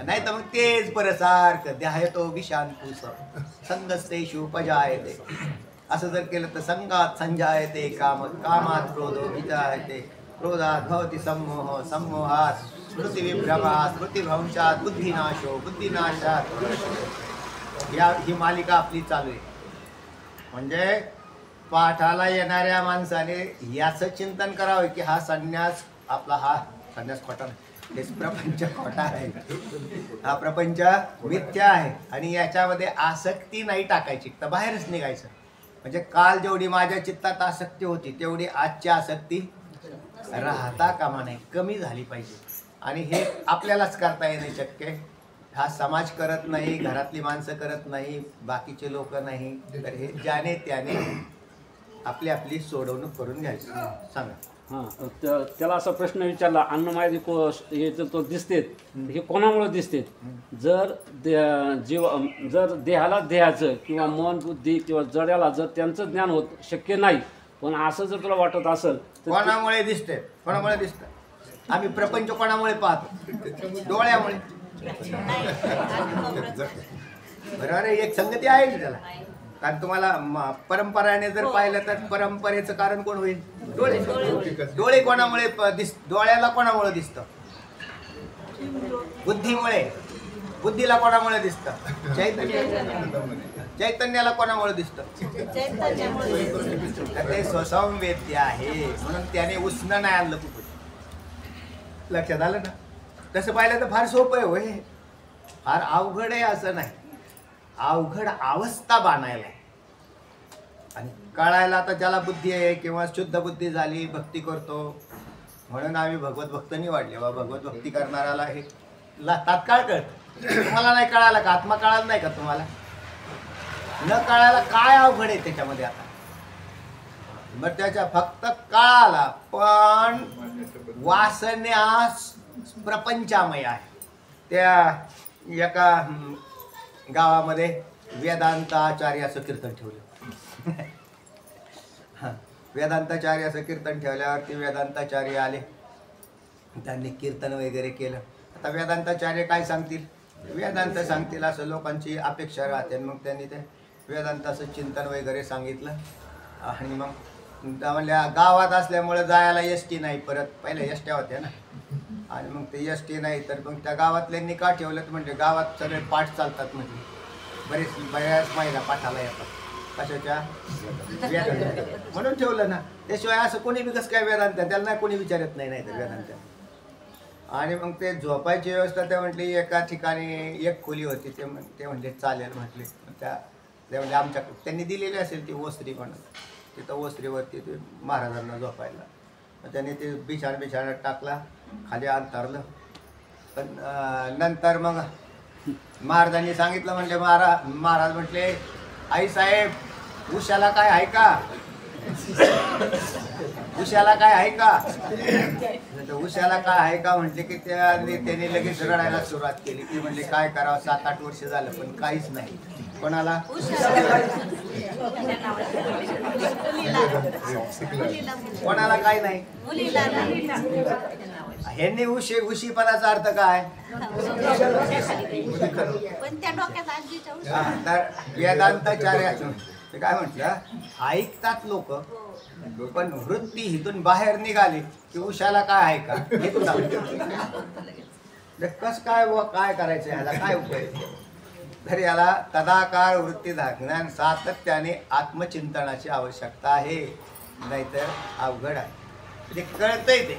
Speaker 1: नाही तर मग तेच परसारखं द्याय तो विशांतूस संगस्ते उपजायते. असं जर केलं तर संगात संजायते काम, कामात क्रोधो विजायते, क्रोधात भवति सम्मोह, सम्मोहात स्मृतिविभ्रमात, स्मृतिभ्रंशात बुद्धिनाशो, बुद्धिनाशात. ही मालिका आपली चालू आहे. म्हणजे पाठाला येणाऱ्या माणसाने याचं चिंतन करावं की हा संन्यास आपला, हा संन्यास खोटा नाही, हेच प्रपंच खोटा आहे, हा प्रपंच मिथ्या आहे आणि याच्यामध्ये आसक्ती नाही टाकायची, तर बाहेरच निघायचं. म्हणजे काल जेवढी माझ्या चित्तात आसक्ती होती तेवढी आजची आसक्ती राहता कामा नाही, कमी झाली पाहिजे. आणि हे आपल्यालाच करता येणे शक्य आहे. हा समाज करत नाही, घरातली माणसं करत नाही, बाकीचे लोक नाही. तर हे ज्याने त्याने आपली आपली सोडवणूक करून घ्यायची. सांगा.
Speaker 7: हां, त्याला असा प्रश्न विचारला, अन्नमय कोश हे जर तो दिसतेत, हे कोणामुळे दिसतेत. जर जर देहाला देहाचं किंवा मन बुद्धी किंवा जड्याला जर त्यांचं ज्ञान होत शक्य नाही, पण असं जर तुला वाटत असेल तर
Speaker 1: कोणामुळे दिसते, कोणामुळे दिसतं. आम्ही प्रपंच कोणामुळे पाहतो, डोळ्यामुळे. बरोबर आहे, एक संगती आहे की त्याला. कारण तुम्हाला परंपराने जर पाहिलं तर परंपरेचं कारण कोण होईल, डोळे. डोळे कोणामुळे डोळ्याला कोणामुळे दिसतं, बुद्धीमुळे. बुद्धीला कोणामुळे दिसतं, चैतन्याला कोणामुळे दिसतं, ते स्वसंवेद्य आहे म्हणून त्याने उष्ण नाही आणलं कुठं. लक्षात आलं ना. तसं पाहिलं तर फार सोपं आहे होय, फार अवघड आहे असं नाही. अवघड अवस्था बाणायला आणि कळायला आता ज्याला बुद्धी आहे किंवा शुद्ध बुद्धी झाली, भक्ती करतो, म्हणून आम्ही भगवत भक्त निवडले. बा भगवत भक्ती करणाऱ्याला हे तात्काळ कळत. तुम्हाला नाही कळायला का? आत्मा कळाला नाही का तुम्हाला? न कळायला काय अवघड आहे त्याच्यामध्ये आता? मग त्याच्या फक्त कळाला, पण वासन्या प्रपंचामय आहे. त्या एका गावामध्ये वेदांत आचार्य असं कीर्तन ठेवलं. वेदांताचार्य असं कीर्तन ठेवल्यावरती वेदांताचार्य आले, त्यांनी कीर्तन वगैरे केलं. आता वेदांताचार्य काय सांगतील? वेदांत सांगतील असं लोकांची अपेक्षा राहते. मग त्यांनी ते वेदांताचं चिंतन वगैरे सांगितलं. आणि मग म्हणल्या गावात असल्यामुळं जायला एस टी नाही, परत पहिल्या एस ट्या होत्या ना, आणि मग ते एस टी नाही, तर मग त्या गावातल्यांनी का ठेवलं तर म्हणजे गावात सगळे पाठ चालतात, म्हणजे बऱ्याच महिला पाठाला येतात. कशाच्या? वेदांत म्हणून ठेवलं ना. त्याशिवाय असं कोणी बी कसं काय वेदांत, त्याला नाही कोणी विचारत नाही, नाही तर वेदांत. आणि मग ते झोपायची व्यवस्था त्या म्हटली एका ठिकाणी एक खोली होती, ते म्हणले चालेल म्हटले. ते म्हणजे आमच्या त्यांनी दिलेली असेल ती ओसरी म्हणून, तिथं ओसरीवरती ते महाराजांना झोपायला. मग त्यांनी ते बिछाण्यात टाकला, खाली अंतरलं. पण नंतर मग महाराजांनी सांगितलं, म्हणले महाराज म्हटले आई साहेब उशाला काय आहे का? उशाला काय आहे का? उशाला काय आहे का म्हटले की त्यांनी लगेच रडायला सुरुवात केली. की म्हणजे काय करावं, 7-8 वर्ष झालं पण काहीच नाही. कोणाला? कोणाला काय नाही. ह्यांनी उशी पदाचा अर्थ काय? तर वेदांताचार्य ते काय म्हटलं, ऐकतात लोक पण वृत्ती हिथून बाहेर निघाली की उशाला काय आहे का हे कस काय काय करायचं, ह्याला काय उपाय? तर याला तदाकार वृत्ती ज्ञान सातत्याने आत्मचिंतनाची आवश्यकता आहे, नाहीतर अवघड आहे. ते कळतंय, ते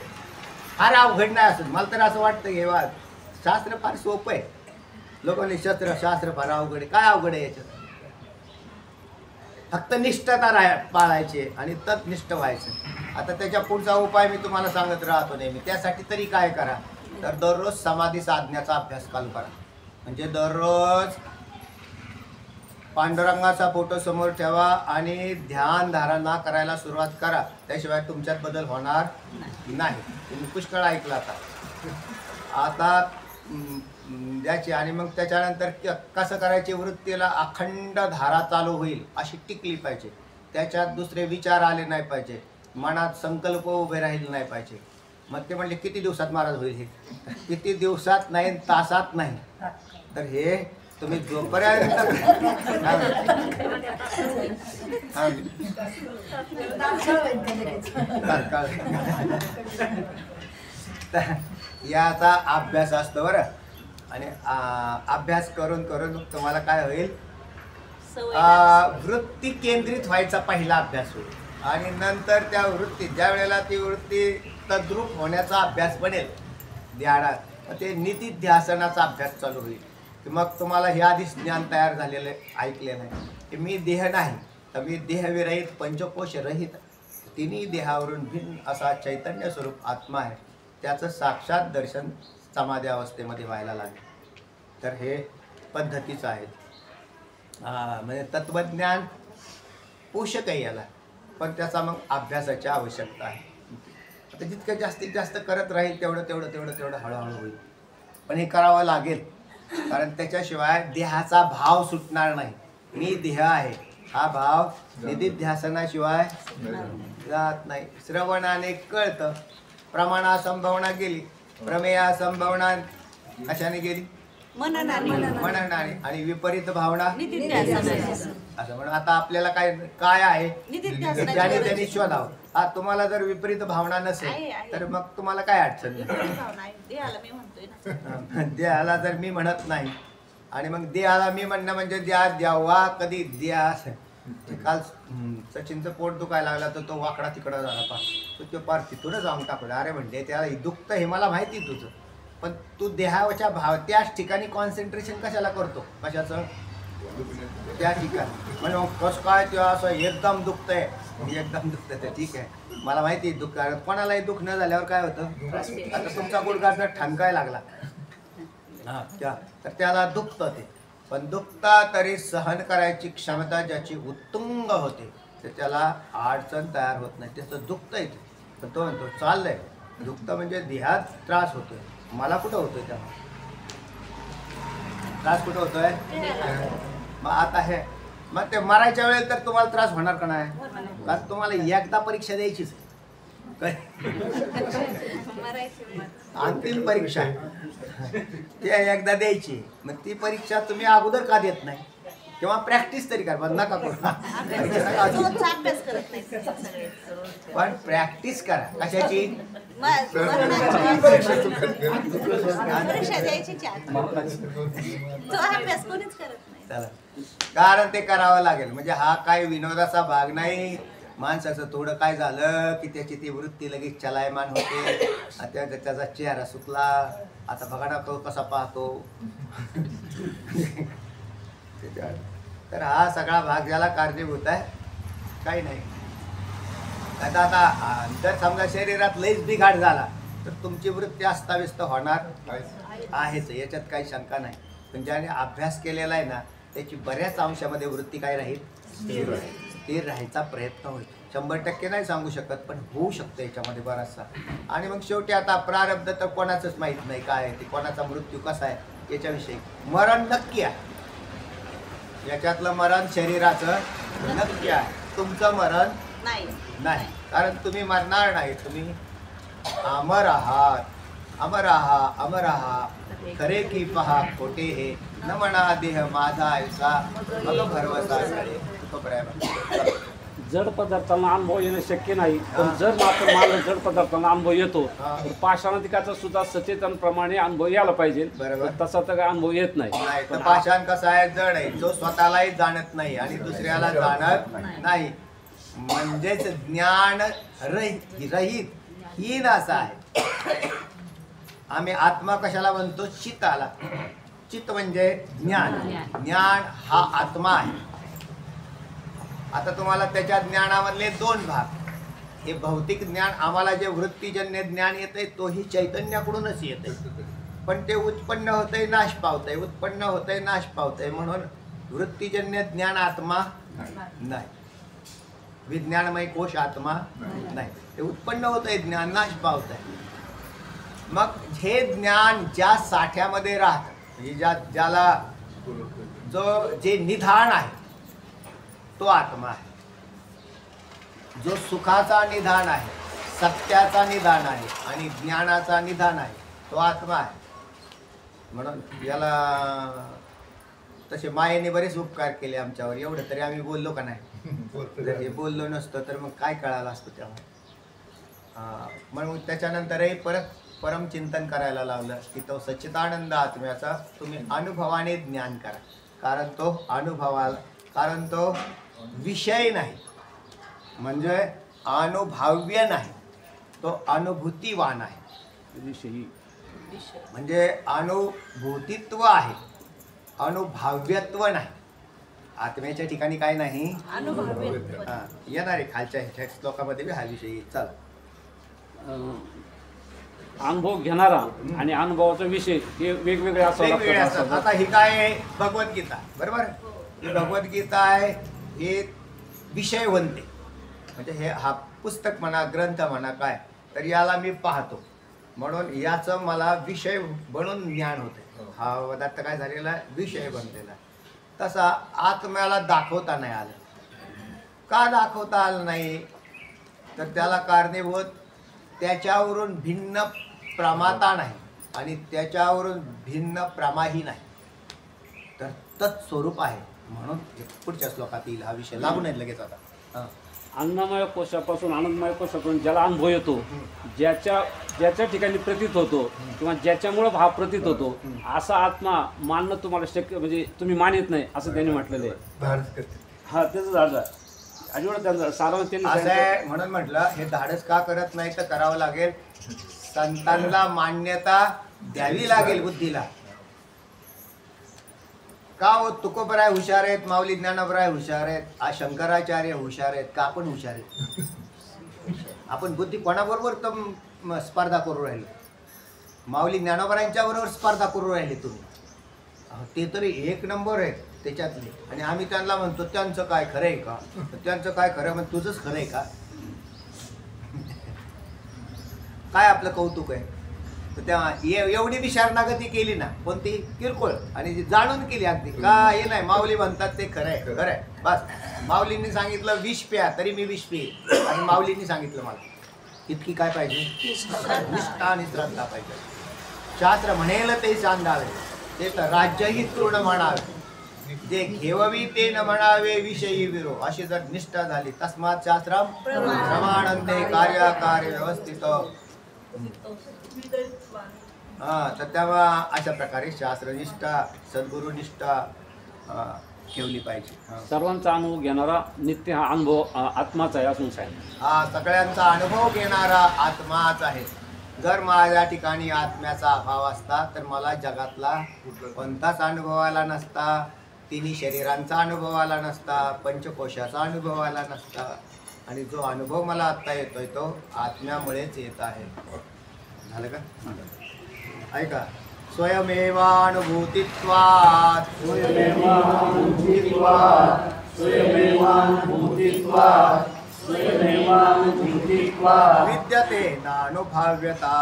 Speaker 1: फार अवघड नाही असं मला तर असं वाटतं. हे शास्त्र फार सोपं आहे. लोकांनी शास्त्र फार अवघड आहे. काय अवघड आहे याच्यात? फक्त निष्ठता पाळायची आणि तत्निष्ठ व्हायचं. आता त्याच्या पुढचा उपाय मी तुम्हाला सांगत राहतो नेहमी. त्यासाठी तरी काय करा, तर दररोज समाधी साधण्याचा अभ्यास चालू करा. म्हणजे दररोज पांडुरंगाचा फोटो समोर ठेवा आणि ध्यान धारणा करायला सुरुवात करा. त्याशिवाय तुमच्यात बदल होणार नाही. तुम्ही पुष्कळ ऐकला आता द्यायची. आणि मग त्याच्यानंतर कसं करायची, वृत्तीला अखंड धारा चालू होईल अशी टिकली पाहिजे. त्याच्यात दुसरे विचार आले नाही पाहिजे, मनात संकल्प उभे राहिले नाही पाहिजे. मग ते म्हणले किती दिवसात महाराज होईल हे? किती दिवसात नाही, तासात नाही. तर हे तुम्ही जोपर्यंत याचा अभ्यास असतो बरं. आणि अभ्यास करून करून तुम्हाला काय होईल, वृत्ती केंद्रित व्हायचा पहिला अभ्यास होईल. आणि नंतर त्या वृत्ती ज्या वेळेला ती वृत्ती तद्रूप होण्याचा अभ्यास बनेल ध्यानात, ते निधिध्यासनाचा अभ्यास चालू होईल. मग तुम्हाला हे आधीच ज्ञान तयार झालेलं ऐकलेलं आहे की मी देह नाही, तर मी देहविरहित पंचकोश रहित तिन्ही देहावरून भिन्न असा चैतन्य स्वरूप आत्मा आहे. त्याचं साक्षात दर्शन समाधी अवस्थेमध्ये व्हायला लागेल. तर हे पद्धतीचं आहे. म्हणजे तत्त्वज्ञान पोषक आहे याला, पण त्याचा मग अभ्यासाची आवश्यकता आहे. आता जितकं जास्तीत जास्त करत राहील तेवढं हळूहळू होईल. पण हे करावं लागेल, कारण त्याच्याशिवाय देहाचा भाव सुटणार नाही. मी देह आहे हा भाव निधिध्यासनाशिवाय जात नाही. श्रवणाने कळतं, प्रमाणा संभावना गेली, प्रमेया संभावना कशाने गेली, मननाने, आणि विपरीत भावना असं म्हणून आता आपल्याला काय आहे ज्याने त्यांनी शोधावं. तुम्हाला जर विपरीत भावना नसेल तर मग तुम्हाला काय अडचण नाही. देहाला जर मी म्हणत नाही, आणि मग देहाला मी म्हणणं म्हणजे द्यावा कधी द्या. काल सचिनचं पोट दुखायला लागला तर तो वाकडा तिकडं झाला तो पार तिथून जाऊन टाकला. अरे म्हणजे त्याला दुखतं हे मला माहिती तुझं, पण तू देहाच्या भाव त्याच ठिकाणी कॉन्सन्ट्रेशन कशाला करतो, कशाचं त्या ठिकाणी म्हणजे मग कसं काय तेव्हा असं एकदम दुखतंय एकदम दुखतंय तर ठीक आहे मला माहिती आहे दुःख कोणालाही दुःख न झाल्यावर काय होतं आता तुमचा गुडघा जर ठणकाय लागला तर त्याला दुखतं ते पण दुखता तरी सहन करायची क्षमता ज्याची उत्तुंग होते तर त्याला अडचण तयार होत नाही त्याचं दुखतं येते तर तो म्हणतो चाललंय दुखतं म्हणजे देहात त्रास होतोय मला कुठं होतोय तेव्हा त्रास कुठं होतोय मग आता हे मग ते मरायच्या वेळेला तर तुम्हाला त्रास होणार का नाही कारण तुम्हाला एकदा परीक्षा द्यायचीच आहे. काय अंतिम परीक्षा आहे ती एकदा द्यायची मग ती परीक्षा तुम्ही अगोदर का देत नाही किंवा प्रॅक्टिस तरी करा नका करू
Speaker 4: अभ्यास करत नाही
Speaker 1: पण प्रॅक्टिस करा कशाची
Speaker 4: परीक्षा द्यायची तो अभ्यास कोणीच करत नाही
Speaker 1: चला कारण ते करावं लागेल म्हणजे हा काय विनोदाचा भाग नाही माणसाचं थोडं काय झालं की त्याची ती वृत्ती लगेच चलायमान होते आता त्याचा चेहरा सुकला आता बघा ना तो कसा पाहतो तर हा सगळा भाग ज्याला कारणीभूत आहे काही नाही आता जर समजा शरीरात लईच बिघाड झाला तर तुमची वृत्ती अस्ताव्यस्त होणार आहेच याच्यात काही शंका नाही पण ज्याने अभ्यास केलेला आहे ना त्याची बऱ्याच अंशामध्ये वृत्ती काय राहील स्थिर राहायचा प्रयत्न होईल 100% नाही सांगू शकत पण होऊ शकतं याच्यामध्ये बराचसा आणि मग शेवटी आता प्रारब्ध तर कोणाचंच माहीत नाही काय आहे ते कोणाचा मृत्यू कसा आहे याच्याविषयी मरण नक्की आहे याच्यातलं मरण शरीराचं नक्की आहे तुमचं मरण नाही कारण तुम्ही मरणार नाही तुम्ही अमर आहात अमर आहात अमर आहात खरे की पहा खोटे हे न म्हणा देह माझा ऐसा मग भरवसा
Speaker 7: जड पदार्थांना अनुभव येणं शक्य नाही पण जर मात्र मला जड पदार्थांना अनुभव येतो तर पाषाणाधिकाचा सुद्धा सचेतनप्रमाणे अनुभव यायला पाहिजे
Speaker 1: बरोबर.
Speaker 7: तसा तर काय अनुभव येत नाही
Speaker 1: तर पाषाण कसा आहे जड आहे जो स्वतःलाही जाणत नाही आणि दुसऱ्याला जाणत नाही म्हणजेच ज्ञान रहित हीन असा आहे आम्ही आत्मा कशाला म्हणतो चित्ताला चित्त म्हणजे ज्ञान ज्ञान हा आत्मा आहे आता तुम्हाला त्याच्या ज्ञानामधले 2 भाग हे भौतिक ज्ञान आम्हाला जे वृत्तीजन्य ज्ञान येतंय तोही चैतन्याकडूनच येतंय पण ते उत्पन्न होतंय नाश पावतंय उत्पन्न होतंय नाश पावतंय म्हणून वृत्तीजन्य ज्ञान आत्मा नाही विज्ञानमय कोश आत्मा नाही ते उत्पन्न होतंय ज्ञान नाश पावतंय मग हे ज्ञान ज्या साठ्यामध्ये राहतं म्हणजे ज्याला जे निधान आहे तो आत्मा आहे जो सुखाचा निधान आहे सत्याचा निधान आहे आणि ज्ञानाचा निधान आहे तो आत्मा आहे म्हणून याला तसे मायेने बरेच उपकार केले आमच्यावर एवढं तरी आम्ही बोललो का नाही जर हे बोललो नसतं तर मग काय कळालं असतं तेव्हा म्हणून त्याच्यानंतरही परत परमचिंतन करायला लावलं की तो सच्चिदानंद आत्म्याचा तुम्ही अनुभवाने ज्ञान करा कारण तो विषय नाही म्हणजे अनुभव्य नाही तो अनुभूतीवान आहे
Speaker 7: विषयी
Speaker 1: म्हणजे अनुभूतित्व आहे अनुभाव्यत्व नाही आत्म्याच्या ठिकाणी काय नाही येणार आहे खालच्या ह्याच्या श्लोकामध्ये बी हा विषय चला
Speaker 7: अनुभव घेणारा आणि अनुभवाचा विषय हे वेगवेगळे
Speaker 1: वेगवेगळे असतात
Speaker 7: असतात.
Speaker 1: आता ही काय आहे भगवद्गीता बरोबर ही भगवद्गीता आहे हे विषयवंते म्हणजे हे हा पुस्तक म्हणा ग्रंथ म्हणा काय तर याला मी पाहतो म्हणून याचं मला विषय बनून ज्ञान होते हा पदार्थ काय झालेला आहे विषय बनलेला तसा आत्म्याला दाखवता नाही आलं का दाखवता आलं नाही तर त्याला कारणीभूत त्याच्यावरून भिन्न प्रमाता नाही आणि त्याच्यावरून भिन्न प्रमाही नाही तर तत्स्वरूप आहे म्हणून पुढच्या श्लोकात येईल हा विषय लागू नाही लगेच आता
Speaker 7: अन्नमय कोशापासून आनंदमय कोशापासून ज्याला अनुभव येतो ज्याच्या ठिकाणी प्रतीत होतो किंवा ज्याच्यामुळं हा प्रतीत होतो असा आत्मा मानणं तुम्हाला शक्य म्हणजे तुम्ही मानित नाही असं त्यांनी म्हटलेलं आहे हा त्याचं झालं आणि एवढं त्यांचं सारांश त्यांनी
Speaker 1: असं आहे म्हणून म्हटलं हे धाडस का करत नाही तर करावं लागेल संतांना मान्यता द्यावी लागेल बुद्धीला का हो तुकोबराय हुशार आहेत, माऊली ज्ञानोबराय हुशार आहेत, शंकराचार्य हुशार आहेत का आपण हुशार आहेत? आपण बुद्धी कोणाबरोबर तर स्पर्धा करू राहिलो? माऊली ज्ञानोबरायांच्या बरोबर स्पर्धा करू राहिले तुम्ही. ते तरी एक नंबर आहेत त्याच्यातले, आणि आम्ही त्यांना म्हणतो त्यांचं काय खरं आहे का? त्यांचं काय खरं म्हणजे तुझंच खरं आहे का? काय आपलं कौतुक आहे? तर त्या एवढी बी शरणागती केली ना, पण ती किरकोळ आणि जी जाणून केली अगदी का हे नाही. माऊली म्हणतात ते खरं आहे, खरं आहे बस. माऊलींनी सांगितलं विष प्या तरी मी विष पिईल, आणि माऊलींनी सांगितलं मला इतकी काय पाहिजे? निष्ठा आणि श्रद्धा पाहिजे. शास्त्र म्हणेल ते सांगावे, ते तर राज्यही तृण म्हणावे, जे घेववी ते न म्हणावे विषयी विरो. अशी जर निष्ठा झाली तस्मात शास्त्रम प्रमाणंते कार्याकार्य व्यवस्थित. तर तेव्हा अशा प्रकारे शास्त्रनिष्ठा सद्गुरुनिष्ठा ठेवली पाहिजे.
Speaker 7: सर्वांचा अनुभव घेणारा नित्य हा अनुभव आत्माचा आहे असून सांगितलं.
Speaker 1: हा सगळ्यांचा अनुभव घेणारा आत्माच आहे. जर माझ्या ठिकाणी आत्म्याचा अभाव असता तर मला जगातला कोणताच अनुभव आला नसता, तिन्ही शरीरांचा अनुभव आला नसता, पंचकोशाचा अनुभव आला नसता. आणि जो अनुभव मला आत्ता येतोय तो आत्म्यामुळेच येत आहे. झालं का? ऐका. स्वयमेवानुभूतित्वात् विद्यते नानुभाव्यता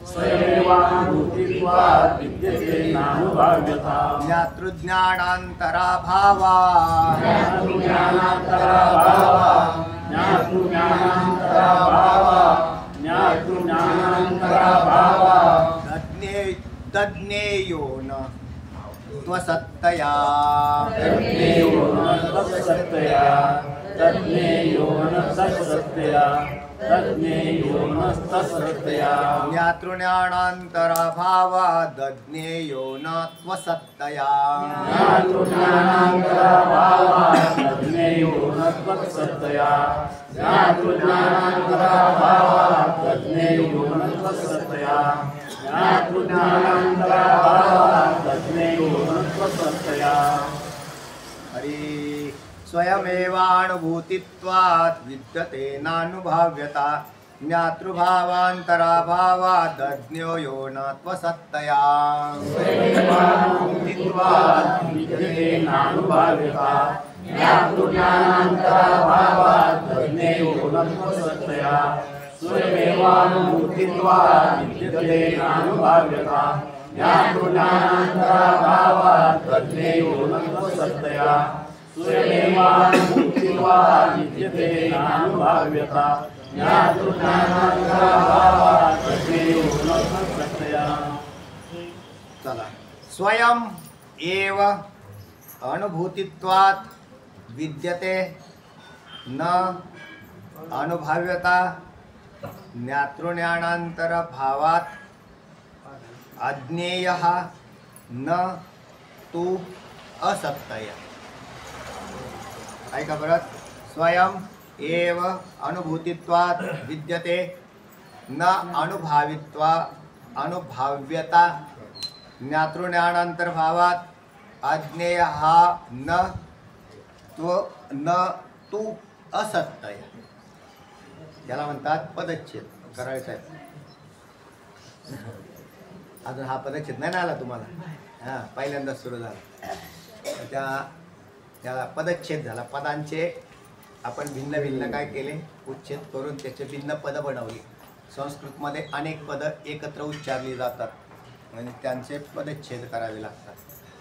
Speaker 1: स्वयमेवानुभूतित्वात् विद्यते नानुभाव्यता ज्ञातृज्ञानान्तराभावा तज्ञेयो न त्वसत्तया ज्ञातृज्ञानान्तराभावा दज्ञेयो न त्वसत्तया हरि. स्वयमेवानुभूतित्वात् विद्यते नानुभाव्यता ज्ञातृभावान्तराभावात् दज्ञो यो न त्वसत्तया चला. स्वयं एव अनुभूतित्वात् विद्यते न अनुभाव्यता ज्ञातृज्ञानान्तरभावात् अज्ञेयः न तु असत्तया. ऐका परत. स्वयं एव अनुभूतित्वात् विद्यते न अनुभाव्यता ज्ञातृज्ञानान्तरभावात् अज्ञेयः न तु असत्तया. याला म्हणतात पदच्छेद. करायचा आहे अजून हा पदच्छेद नाही ना आला तुम्हाला? हां, पहिल्यांदाच सुरू झाला. त्याला पदच्छेद झाला. पदांचे आपण भिन्न भिन्न काय केले? उच्छेद करून त्याचे भिन्न पदं बनवली. संस्कृतमध्ये अनेक पदं एकत्र उच्चारली जातात आणि त्यांचे पदच्छेद करावे लागतात.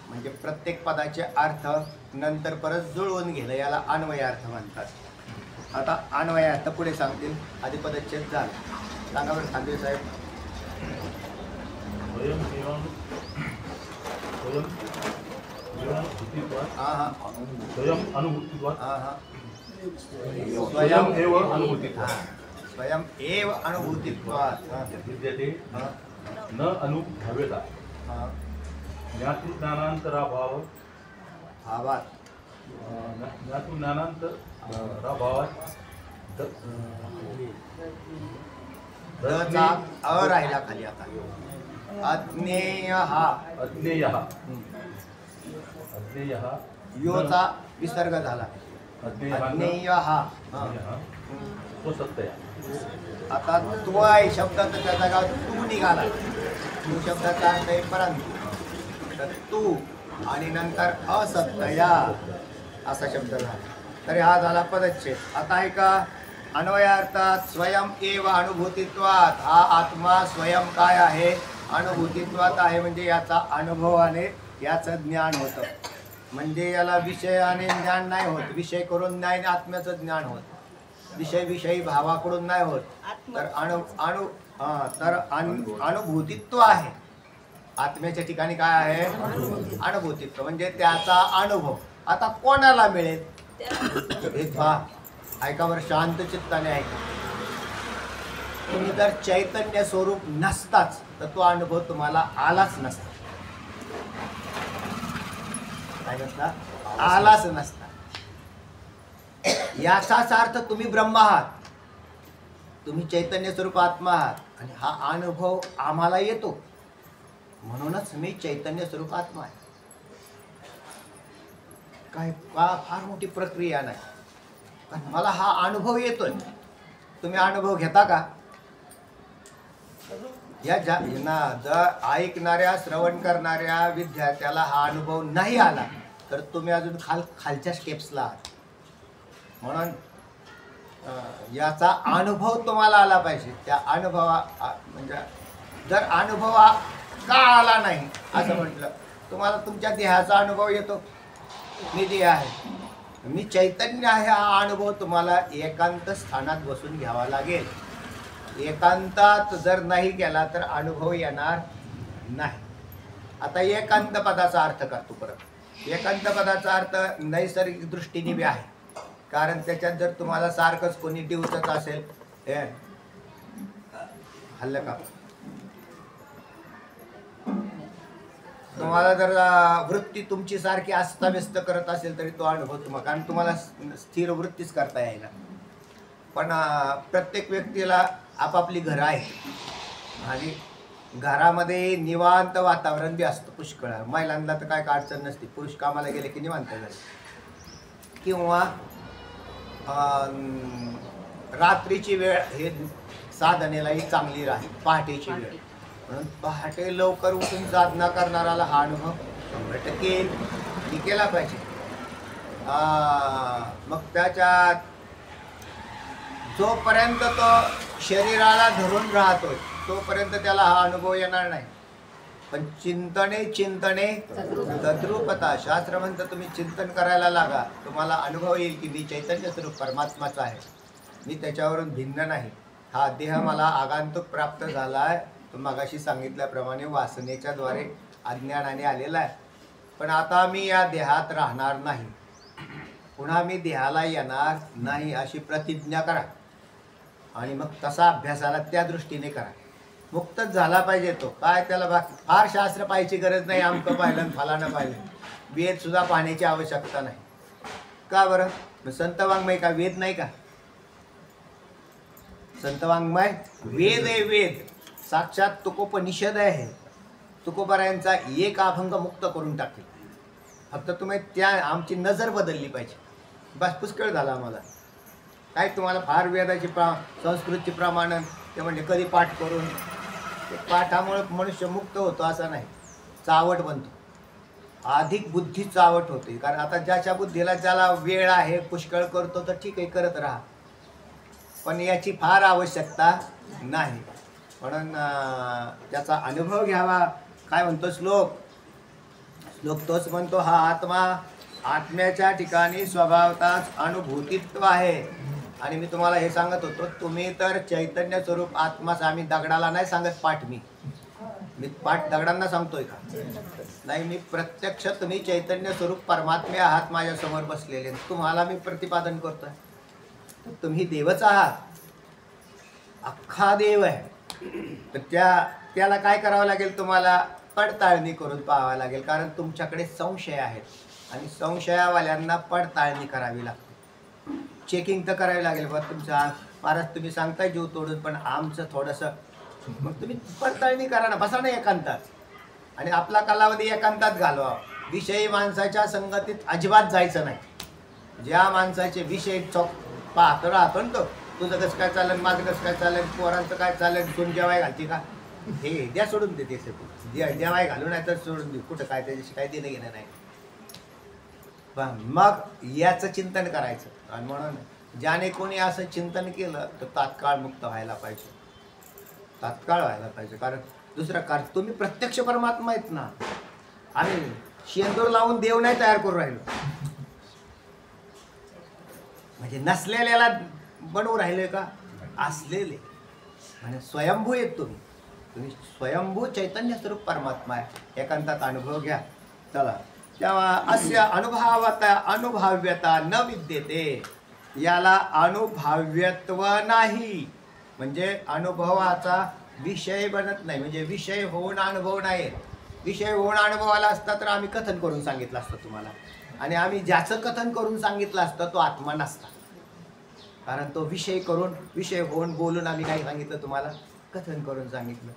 Speaker 1: म्हणजे प्रत्येक पदाचे अर्थ नंतर परत जुळवून घेणं याला अन्वयार्थ म्हणतात. आता अन्वयार्थ पुढे सांगतील. आधी पदच्छेद झाला. सांगा बरं खांदे साहेब. हां हां स्वयं स्वयं एव अनुभूतित्वात्
Speaker 8: विद्यते
Speaker 1: हा,
Speaker 8: न अनुभव्यता
Speaker 1: हा,
Speaker 8: ज्ञातृज्ञानांतराभाव
Speaker 1: भावात
Speaker 8: ज्ञातृज्ञानांतराभावात
Speaker 1: चा अ राहिला खाली आता. अज्ञेय हा
Speaker 8: अज्ञेय अज्ञेय
Speaker 1: योचा विसर्ग झाला. अज्ञेय हा हा.
Speaker 8: तो सत्य आहे.
Speaker 1: आता तो आहे शब्दाचा त्या जागा तू निघाला. तू शब्दाचा अर्थ आहे परंतु. तर तू आणि नंतर असत्तया असा शब्द झाला. तरी हा झाला पदच्छेद. आता आहे का अन्वयार्थात स्वयं एव अनुभूतित्वात. हा आत्मा स्वयं काय आहे? अनुभूतित्वात आहे. म्हणजे याचा अनुभवाने याचं ज्ञान होतं. म्हणजे याला विषयाने ज्ञान नाही होत. विषय करून नाही आत्म्याचं ज्ञान होत. विषयी भावाकडून नाही होत. तर अनुभूतित्व आहे. आत्म्याच्या ठिकाणी काय आहे? अनुभूतित्व म्हणजे त्याचा अनुभव. आता कोणाला मिळेल? एक पहा, ऐका बरं शांत चित्ताने ऐका. तुम्ही जर चैतन्य स्वरूप नसताच तर तो अनुभव तुम्हाला आलाच नसता. काय नसता? आलाच नसता. याचाच अर्थ तुम्ही ब्रह्म आहात. तुम्ही चैतन्य स्वरूप आत्मा आहात आणि हा अनुभव आम्हाला येतो. म्हणूनच मी चैतन्य स्वरूप आत्मा आहे. काय फार मोठी प्रक्रिया नाही. पण मला हा अनुभव येतोय. तुम्ही अनुभव घेता का? या जर ऐकणाऱ्या श्रवण करणाऱ्या विद्यार्थ्याला हा अनुभव नाही आला तर तुम्ही अजून खालच्या स्टेप्सला आहात. म्हणून याचा अनुभव तुम्हाला आला पाहिजे. त्या अनुभवा म्हणजे जर अनुभव का आला नाही असं म्हटलं, तुम्हाला तुमच्या देहाचा अनुभव येतो. मी देह आहे, मी चैतन्य आहे. हा अनुभव तुम्हाला एकांत स्थानात बसून घ्यावा लागेल. एकांतात जर नाही गेला तर अनुभव येणार नाही. आता एकांत पदाचा अर्थ करतो परत. एकांत पदाचा अर्थ नैसर्गिक दृष्टीने बी आहे. कारण त्याच्यात जर तुम्हाला सारखंच कोणी डिवचत असेल, हे हल्लं का, तुम्हाला जर वृत्ती तुमची सारखी अस्ताव्यस्त करत असेल तरी तो अनुभव तुम्हाला, कारण तुम्हाला स्थिर वृत्तीच करता येईल. पण प्रत्येक व्यक्तीला आपापली घरं आहेत आणि घरामध्ये निवांत वातावरण बी असतं पुष्कळ. महिलांना तर काय अडचण नसते. पुरुष कामाला गेले की निवांत झाले. किंवा रात्रीची वेळ हे साधनेलाही चांगली राहील. पहाटेची वेळ, म्हणून पहाटे लवकर उठून साधना करणाराला हा अनुभव 100% येईल. मी केला पाहिजे. मग त्याच्यात जोपर्यंत तो शरीराला धरून राहतोय तोपर्यंत त्याला हा अनुभव येणार नाही. पण चिंतने तद्रूपता. शास्त्र म्हणतं तुम्ही चिंतन करायला लागा, तुम्हाला अनुभव येईल की मी चैतन्य स्वरूप परमात्माचा आहे. मी त्याच्यावरून भिन्न नाही. हा देह मला आगंतुक प्राप्त झाला आहे. तो मगाशी सांगितल्याप्रमाणे वासनेच्या द्वारे अज्ञानाने आलेला आहे. पण आता मी या देहात राहणार नाही. पुन्हा मी देहाला येणार नाही अशी प्रतिज्ञा करा. आणि मग तसा अभ्यासाला त्या दृष्टीने करा. मुक्तच झाला पाहिजे तो. काय त्याला बाकी फार शास्त्र पाहायची गरज नाही. आमकं पाहिलं फलानं पाहिलं. वेद सुद्धा पाहण्याची आवश्यकता नाही. का बरं? संत वाङ्मय का वेद नाही का? संत वाङ्मय वेद आहे. वेद साक्षात तुकोपनिषद आहे. तुकोबरायांचा एक अभंग मुक्त करून टाकेल. फक्त तुम्ही त्या आमची नजर बदलली पाहिजे. बस पुष्कळ झाला आम्हाला. काय तुम्हाला फार वेदाची संस्कृतची प्रमाणन ते म्हणजे कधी पाठ करून, ते पाठामुळे मनुष्य मुक्त होतो असं नाही. चावट बनतो. अधिक बुद्धी चावट होते. कारण आता ज्याच्या बुद्धीला ज्याला वेळ आहे पुष्कळ करतो तर ठीक आहे, करत राहा. पण याची फार आवश्यकता नाही. म्हणून त्याचा अनुभव घ्यावा. काय म्हणतो श्लोक तोच म्हणतो, हा आत्मा आत्म्याच्या ठिकाणी स्वभावताच अनुभूतित्व आहे. आणि मी तुम्हाला हे सांगत होतो, तुम्ही तर चैतन्य स्वरूप आत्माच. आम्ही दगडाला नाही सांगत पाठ. मी पाठ दगडांना सांगतोय का? नाही. मी प्रत्यक्ष तुम्ही चैतन्य स्वरूप परमात्मे आहात माझ्यासमोर बसलेले. तुम्हाला मी प्रतिपादन करतोय. तुम्ही देवच आहात. अख्खा देव आहे, तर त्याला काय करावं लागेल? तुम्हाला पडताळणी करून पाहावं लागेल, कारण तुमच्याकडे संशय आहेत आणि संशयावाल्यांना पडताळणी करावी लागते, चेकिंग तर करावी लागेल. बघ तुमचा फारच तुम्ही सांगताय जीव तोडून, पण आमचं थोडंसं, मग तुम्ही पडताळणी करा ना, बसा ना एकांतात आणि आपला कालावधी एकांतात घालवा. विषयी माणसाच्या संगतीत अजिबात जायचं नाही. ज्या माणसाचे विषय पाहतो राहतो ना, तो तुझं कसं काय चालेल, माझं कसं काय चालेल, पोरांचं काय चालेल, तू जेवाय घालते का, हे द्या सोडून देते जेवाय घालू नाही तर सोडून दे, कुठं काय त्याच्याशी काय देणं घेणं नाही. पण मग याचं चिंतन करायचं. आणि म्हणून ज्याने कोणी असं चिंतन केलं तर तात्काळ मुक्त व्हायला पाहिजे, तात्काळ व्हायला पाहिजे. कारण दुसरं कारण तुम्ही प्रत्यक्ष परमात्मा आहेत ना, आम्ही शेंदूर लावून देव नाही तयार करून राहिलो, म्हणजे नसलेल्याला बनवून राहिले का, असलेले म्हणजे स्वयंभू आहेत तुम्ही स्वयंभू चैतन्य स्वरूप परमात्मा आहे. एकांतात अनुभव घ्या. चला, तेव्हा अस्य अनुभाव्यता न विद्यते, याला अनुभाव्यत्व नाही, म्हणजे अनुभवाचा विषय बनत नाही, म्हणजे विषय होऊन अनुभव नाही. विषय होऊन अनुभवाला असता तर आम्ही कथन करून सांगितलं असतं तुम्हाला, आणि आम्ही ज्याचं कथन करून सांगितलं असतं तो आत्मा नसता, कारण तो विषय करून विषय होऊन बोलून आम्ही काय सांगितलं तुम्हाला, कथन करून सांगितलं.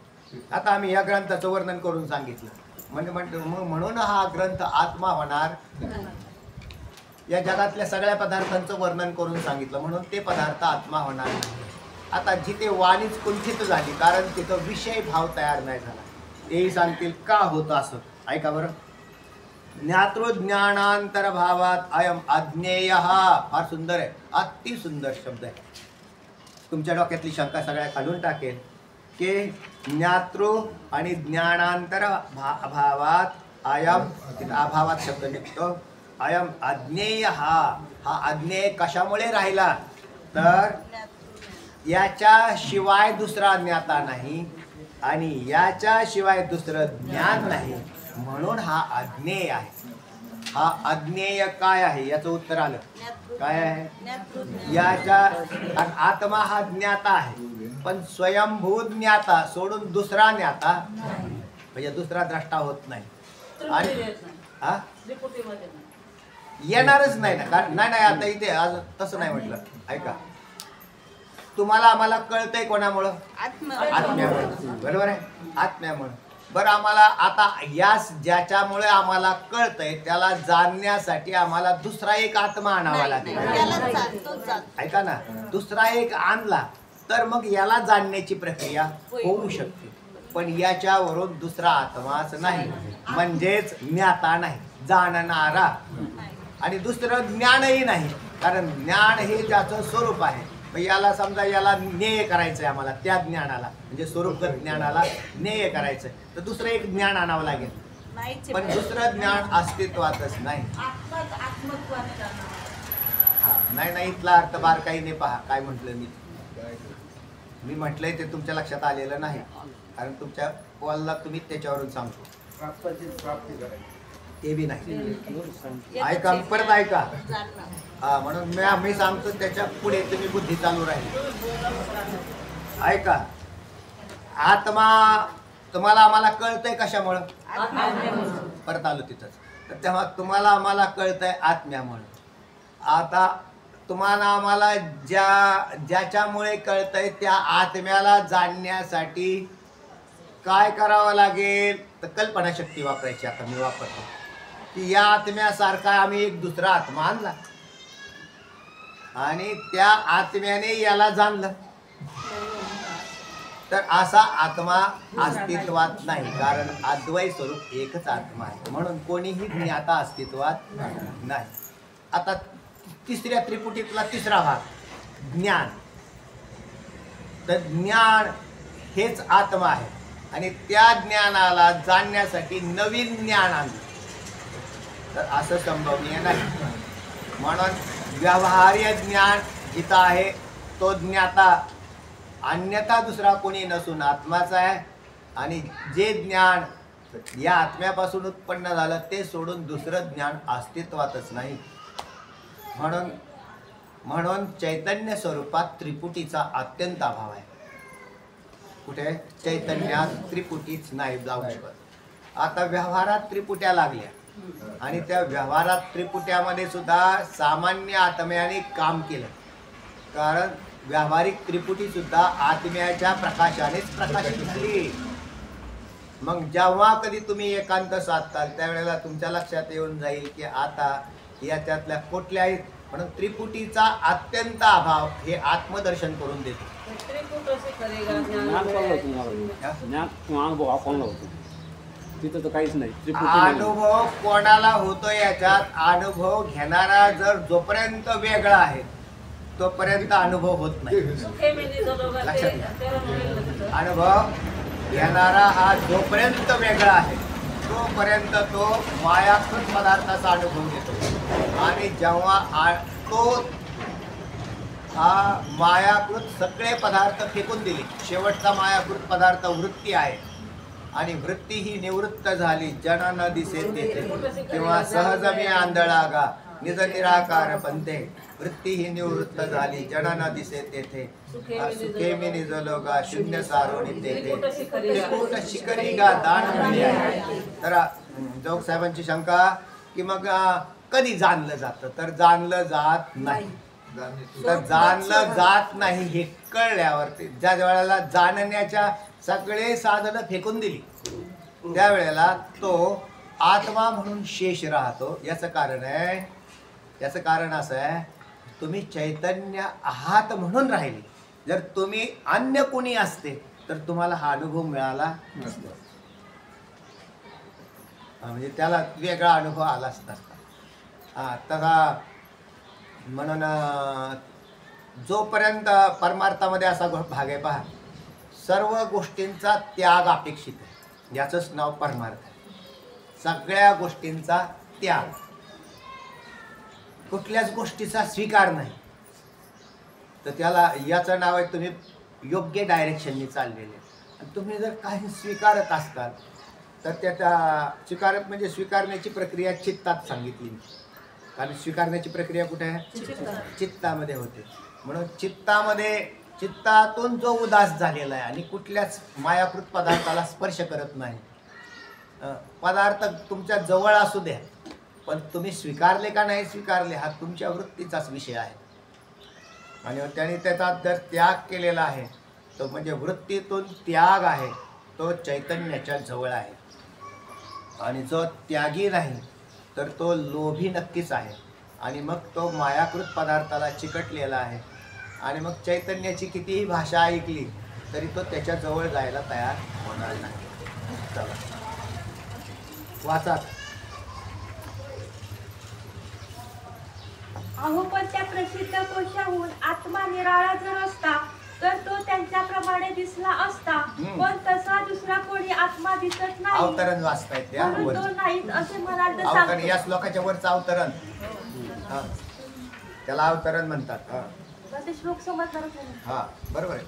Speaker 1: आता आम्ही या ग्रंथाचं वर्णन करून सांगितलं, म्हणून हा ग्रंथ आत्मा होणार. या जगातल्या सगळ्या पदार्थांचं वर्णन करून सांगितलं, म्हणून ते पदार्थ आत्मा होणार नाही. आता जिथे वाणीच कुंठित झाली, कारण तिथं विषय भाव तयार नाही झाला, तेही सांगतील का होतं असं. ऐका बरं, ज्ञातृज्ञानांतर भावात अयम अज्ञेय, फार सुंदर आहे, अति सुंदर शब्द आहे. तुमच्या डोक्यातली शंका सगळ्या खालून टाकेल की ज्ञातृ आणि ज्ञानांतर भावात अयम, अभावात शब्द निघतो, अयम अज्ञेय, हा अज्ञेय कशामुळे राहिला, तर याच्याशिवाय दुसरा ज्ञाता नाही आणि याच्याशिवाय दुसरं ज्ञान नाही, म्हणून हा अज्ञेय आहे. हा अज्ञेय काय आहे याचं उत्तर आलं. काय आहे याच्या, आत्मा हा ज्ञाता आहे, पण स्वयंभू ज्ञाता सोडून दुसरा ज्ञाता म्हणजे दुसरा द्रष्टा होत नाही. आणि हा येणारच नाही ना, कारण नाही आता इथे आज तसं नाही म्हटलं. ऐका, तुम्हाला आम्हाला कळतंय कोणामुळं, आत्म्यामुळे, बरोबर आहे, आत्म्यामुळे. बरं, आम्हाला आता यास ज्याच्यामुळे आम्हाला कळतंय त्याला जाणण्यासाठी आम्हाला दुसरा एक आत्मा आणावा लागेल. ऐका ना, दुसरा एक आणला तर मग याला जाणण्याची प्रक्रिया होऊ शकते, पण याच्यावरून दुसरा आत्माच नाही, म्हणजेच ज्ञाता नाही, जाणणारा. आणि दुसरं ज्ञानही नाही, कारण ज्ञान हे ज्याचं स्वरूप आहे. याला समजा याला ज्ञेय करायचंय आम्हाला, त्या ज्ञानाला म्हणजे स्वरूपगत ज्ञानाला ज्ञेय करायचंय, तर दुसरं एक ज्ञान आणावं लागेल, पण दुसरं ज्ञान अस्तित्वातच नाही. नाही, इथला अर्थ बारकाईने पहा. काय म्हटलं मी म्हटलंय ते तुमच्या लक्षात आलेलं नाही, कारण तुमच्या कॉलला तुम्ही त्याच्यावरून सांगतो ते बी नाही. ऐका, परत ऐका. हा, म्हणून मी सांगतो त्याच्या पुढे तुम्ही बुद्धी चालू राहील. ऐका, आत्मा तुम्हाला आम्हाला कळतंय कशामुळं, परत आलो तिथंच. तर तेव्हा तुम्हाला आम्हाला कळतंय आत्म्यामुळं. आता तुम्हाला आम्हाला ज्याच्यामुळे कळतंय त्या आत्म्याला जाणण्यासाठी काय करावं लागेल, तर कल्पनाशक्ती वापरायची. आता मी वापरतो की या आत्म्यासारखा आम्ही एक दुसरा आत्मा आणला आणि त्या आत्म्याने याला जाणलं, तर असा आत्मा अस्तित्वात नाही, कारण अद्वय स्वरूप एकच आत्मा आहे, म्हणून कोणीही ज्ञाता अस्तित्वात नाही. आता तिसऱ्या त्रिपुटीतला तिसरा भाग ज्ञान. तर ज्ञान हेच आत्मा आहे आणि त्या ज्ञानाला जाणण्यासाठी नवीन ज्ञान आणलं, तर असं संभवनीय नाही. म्हणून व्यवहार्य ज्ञान जिथं आहे तो ज्ञाता, अन्यथा दुसरा कोणी नसून आत्माचा आहे. आणि जे ज्ञान या आत्म्यापासून उत्पन्न झालं ते सोडून दुसरं ज्ञान अस्तित्वातच नाही. म्हणून चैतन्य स्वरूपात त्रिपुटीचा अत्यंत अभाव आहे. कुठे चैतन्यात त्रिपुटीच नाही जाऊ शकत. आता व्यवहारात त्रिपुट्या लागल्या आणि त्या व्यवहारात त्रिपुट्यामध्ये सुद्धा सामान्य आत्म्याने काम केलं, कारण व्यावहारिक त्रिपुटी सुद्धा आत्म्याच्या प्रकाशानेच प्रकाशित झाली. मग जेव्हा कधी तुम्ही एकांत साधताल त्यावेळेला तुमच्या लक्षात येऊन जाईल की आता याच्यातल्या कुठल्याही म्हणून त्रिपुटीचा अत्यंत अभाव हे आत्मदर्शन करून देतो.
Speaker 7: ज्ञान कोणाला तुम्हाला ज्ञान किंवा अनुभव हा कोणाला होतो? तिथं तर काहीच नाही. त्रिपुटी नाही.
Speaker 1: अनुभव कोणाला होतो याच्यात अनुभव घेणारा जर जोपर्यंत वेगळा आहे तोपर्यंत अनुभव होत नाही. लक्षात घ्या. अनुभव घेणारा हा जोपर्यंत वेगळा आहे तोपर्यंत तो मायाकृत पदार्थाचा अनुभव घेतो आणि जेव्हा तो हा मायाकृत सगळे पदार्थ फेकून दिले, शेवटचा मायाकृत पदार्थ वृत्ती आहे आणि वृत्ती ही निवृत्त झाली, जन न दिसे तेथे किंवा सहज मी आंधळा गा निज निराकार पंथे, वृत्ती ही निवृत्त झाली, जन न दिसे तेथे सुखे मी निजलो गा शून्य सारोणी तेथे त्रिकूट शिखरी गा दान मिळे आहे. तर जोग साहेबांची शंका की मग कधी जाणलं जातं, तर जाणलं जात नाही. तर जाणलं जात नाही हे कळल्यावरती ज्या वेळेला जाणण्याच्या सगळे साधनं फेकून दिली त्यावेळेला तो आत्मा म्हणून शेष राहतो. याचं कारण असं आहे, तुम्ही चैतन्य आहात म्हणून राहिले. जर तुम्ही अन्य कोणी असते तर तुम्हाला हा अनुभव मिळाला नसता, म्हणजे त्याला वेगळा अनुभव आलाच नसता. तसा म्हणून जोपर्यंत परमार्थामध्ये असा भाग आहे पहा, सर्व गोष्टींचा त्याग अपेक्षित आहे, याचंच नाव परमार्थ आहे. सगळ्या गोष्टींचा त्याग, कुठल्याच गोष्टीचा स्वीकार नाही, तर त्याला याचं नाव आहे तुम्ही योग्य डायरेक्शनने चाललेले. आणि तुम्ही जर काही स्वीकारत असताल तर त्याच्या स्वीकारण्याची प्रक्रिया चित्तात सांगितली, कारण स्वीकारण्याची प्रक्रिया कुठे आहे? चित्तामध्ये होते. म्हणून चित्तातून जो उदास झालेला आहे आणि कुठल्याच मायाकृत पदार्थाला स्पर्श करत नाही, पदार्थ तुमच्या जवळ असू द्या पण तुम्ही स्वीकारले का नाही स्वीकारले हा तुमच्या वृत्तीचाच विषय आहे. आणि त्याने त्याचा जर त्याग केलेला आहे तो म्हणजे वृत्तीतून त्याग आहे तो चैतन्याच्या जवळ आहे. आणि जो त्यागी नाही तर तो लोभी नक्कीच आहे आणि मग तो मायाकृत पदार्थाला चिकटलेला आहे. आणि मग चैतन्याची कितीही भाषा ऐकली तरी तो त्याच्या जवळ जायला तयार होणार नाही. चला वाचा.
Speaker 9: अहो पण त्या प्रसिद्ध कोशाहून आत्मा निराळा जर असता तर तो त्यांच्याप्रमाणे दिसला असता, पण तसा दुसरा कोणी आत्मा दिसत नाही.
Speaker 1: अवतरण वाचतायत त्या
Speaker 9: म्हणून तो नाहीत असे म्हणाल तर
Speaker 1: अवतरण,
Speaker 9: सांगतो.
Speaker 1: या श्लोकाच्या वरचं अवतरण, त्याला अवतरण म्हणतात.
Speaker 9: ते श्लोक समजणारच नाही.
Speaker 1: हा बरोबर आहे.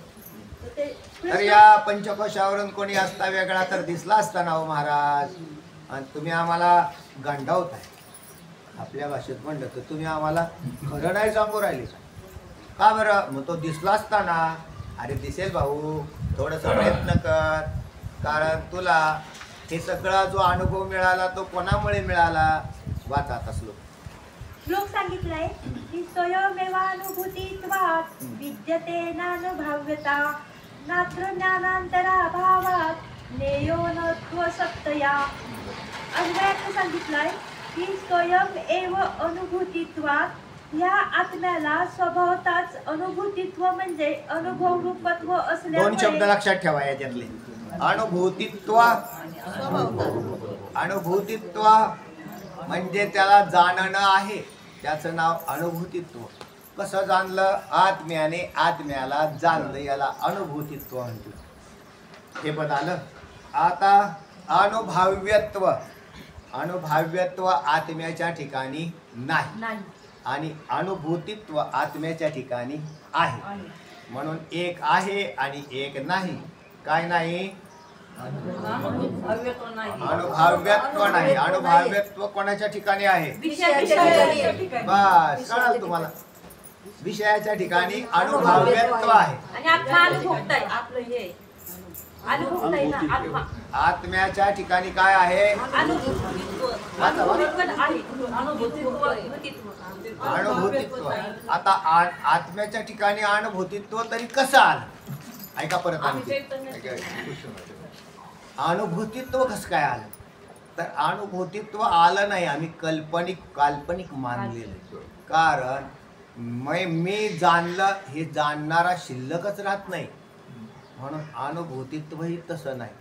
Speaker 9: ते
Speaker 1: तर या पंचकोशावरून कोणी असता वेगळा तर दिसला असता ना हो महाराज. आणि तुम्ही आम्हाला गांडावताय, आपल्या भाषेत म्हणलं तर तुम्ही आम्हाला खरं नाही सांगू राहिले का बरं? मग तो दिसला असता ना. अरे दिसेल भाऊ, थोडंसं प्रयत्न कर, कारण तुला हे सगळा जो अनुभव मिळाला तो कोणामुळे मिळाला? वाचा आता श्लोक.
Speaker 9: श्लोक सांगितलाय की स्वयमेवानुभूतित्वात् विद्यते नानुभव्यता नात्र ज्ञानांतराभावात नेयोनत्व सत्तया. अन्वयार्थ सांगितलाय की स्वयं एव अनुभूतित्वात् या आत्म्याला स्वभावताच अनुभूतित्व म्हणजे अनुभव रूपत्व
Speaker 1: दोन शब्द
Speaker 9: असल्यामुळे
Speaker 1: लक्षात ठेवा याच्यातले. अनुभूतित्व, अनुभूतित्व म्हणजे त्याला जाणणं आहे, त्याचं नाव अनुभूतित्व. कसं जाणलं? आत्म्याने आत्म्याला जाणलं, याला अनुभूतित्व म्हणतो. हे पण आलं. आता अनुभव्यत्व, अनुभव्यत्व आत्म्याच्या ठिकाणी नाही आणि अनुभूतित्व आत्म्याच्या ठिकाणी आहे. म्हणून एक आहे आणि एक नाही. काय नाही? अनुभव्यत्व नाही. अनुभव्यत्व कोणाच्या ठिकाणी आहे? बस कळाल तुम्हाला. विषयाच्या ठिकाणी अनुभव्यत्व आहे.
Speaker 3: आणि आत्मा अनुभवताय आपलं हे
Speaker 9: अनुभवता येणार आत्मा
Speaker 1: आत्म्याच्या ठिकाणी काय आहे?
Speaker 4: अनुभूतित्व.
Speaker 1: अनुभूतित्व. आता आत्म्याच्या ठिकाणी अनुभूतित्व तरी कसं आलं? ऐका परत आणखी. अनुभूतित्व कसं काय आलं? तर अनुभूतित्व आलं नाही, आम्ही काल्पनिक मानलेलं. कारण मी जाणलं हे जाणणारा शिल्लकच राहत नाही, म्हणून अनुभूतित्वही तसं नाही.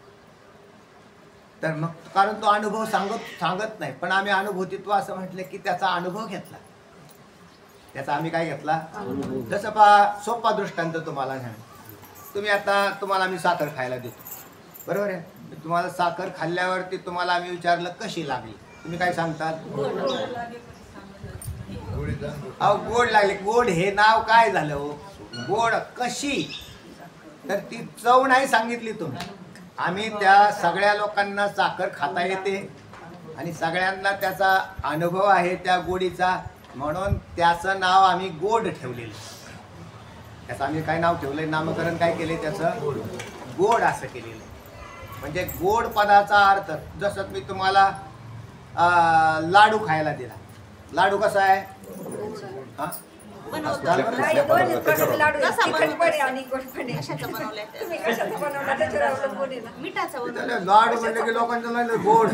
Speaker 1: तर मग कारण तो अनुभव सांगत नाही, पण आम्ही अनुभूतित्व असं म्हटलं की त्याचा अनुभव घेतला. त्याचा आम्ही काय घेतला? जसं सोपा दृष्टांत तुम्हाला सांग. तुम्हाला आम्ही साखर खायला देतो, बरोबर आहे? तुम्हाला साखर खाल्ल्यावरती तुम्हाला आम्ही विचारलं कशी लागली, तुम्ही काय सांगतात? अहो गोड लागली. गोड हे नाव काय झालं हो? गोड कशी? तर ती चव नाही सांगितली तुम्ही. आम्ही त्या सगळ्या लोकांना साखर खाता येते आणि सगळ्यांना त्याचा अनुभव आहे त्या गोडीचा, म्हणून त्याचं नाव आम्ही गोड ठेवलेलं. त्याचं आम्ही काय नाव ठेवलंय? नामकरण काय केले त्याचं? गोड असं केलेलं. म्हणजे गोड पदाचा अर्थ, जसं मी तुम्हाला लाडू खायला दिला. लाडू कसा आहे? हा?
Speaker 5: नाही, दोन्ही प्रकारचे लाडू आहेत. तिखट पण आहे आणि गोड पण आहे.
Speaker 4: कशाचा बनवलाय ते?
Speaker 5: तुम्ही कशाचा बनवला त्याच्यावर अवलंबून आहे ना.
Speaker 4: मिठाचा बनवलाय.
Speaker 1: लाडू म्हणजे की लोकांचं नाही गोड.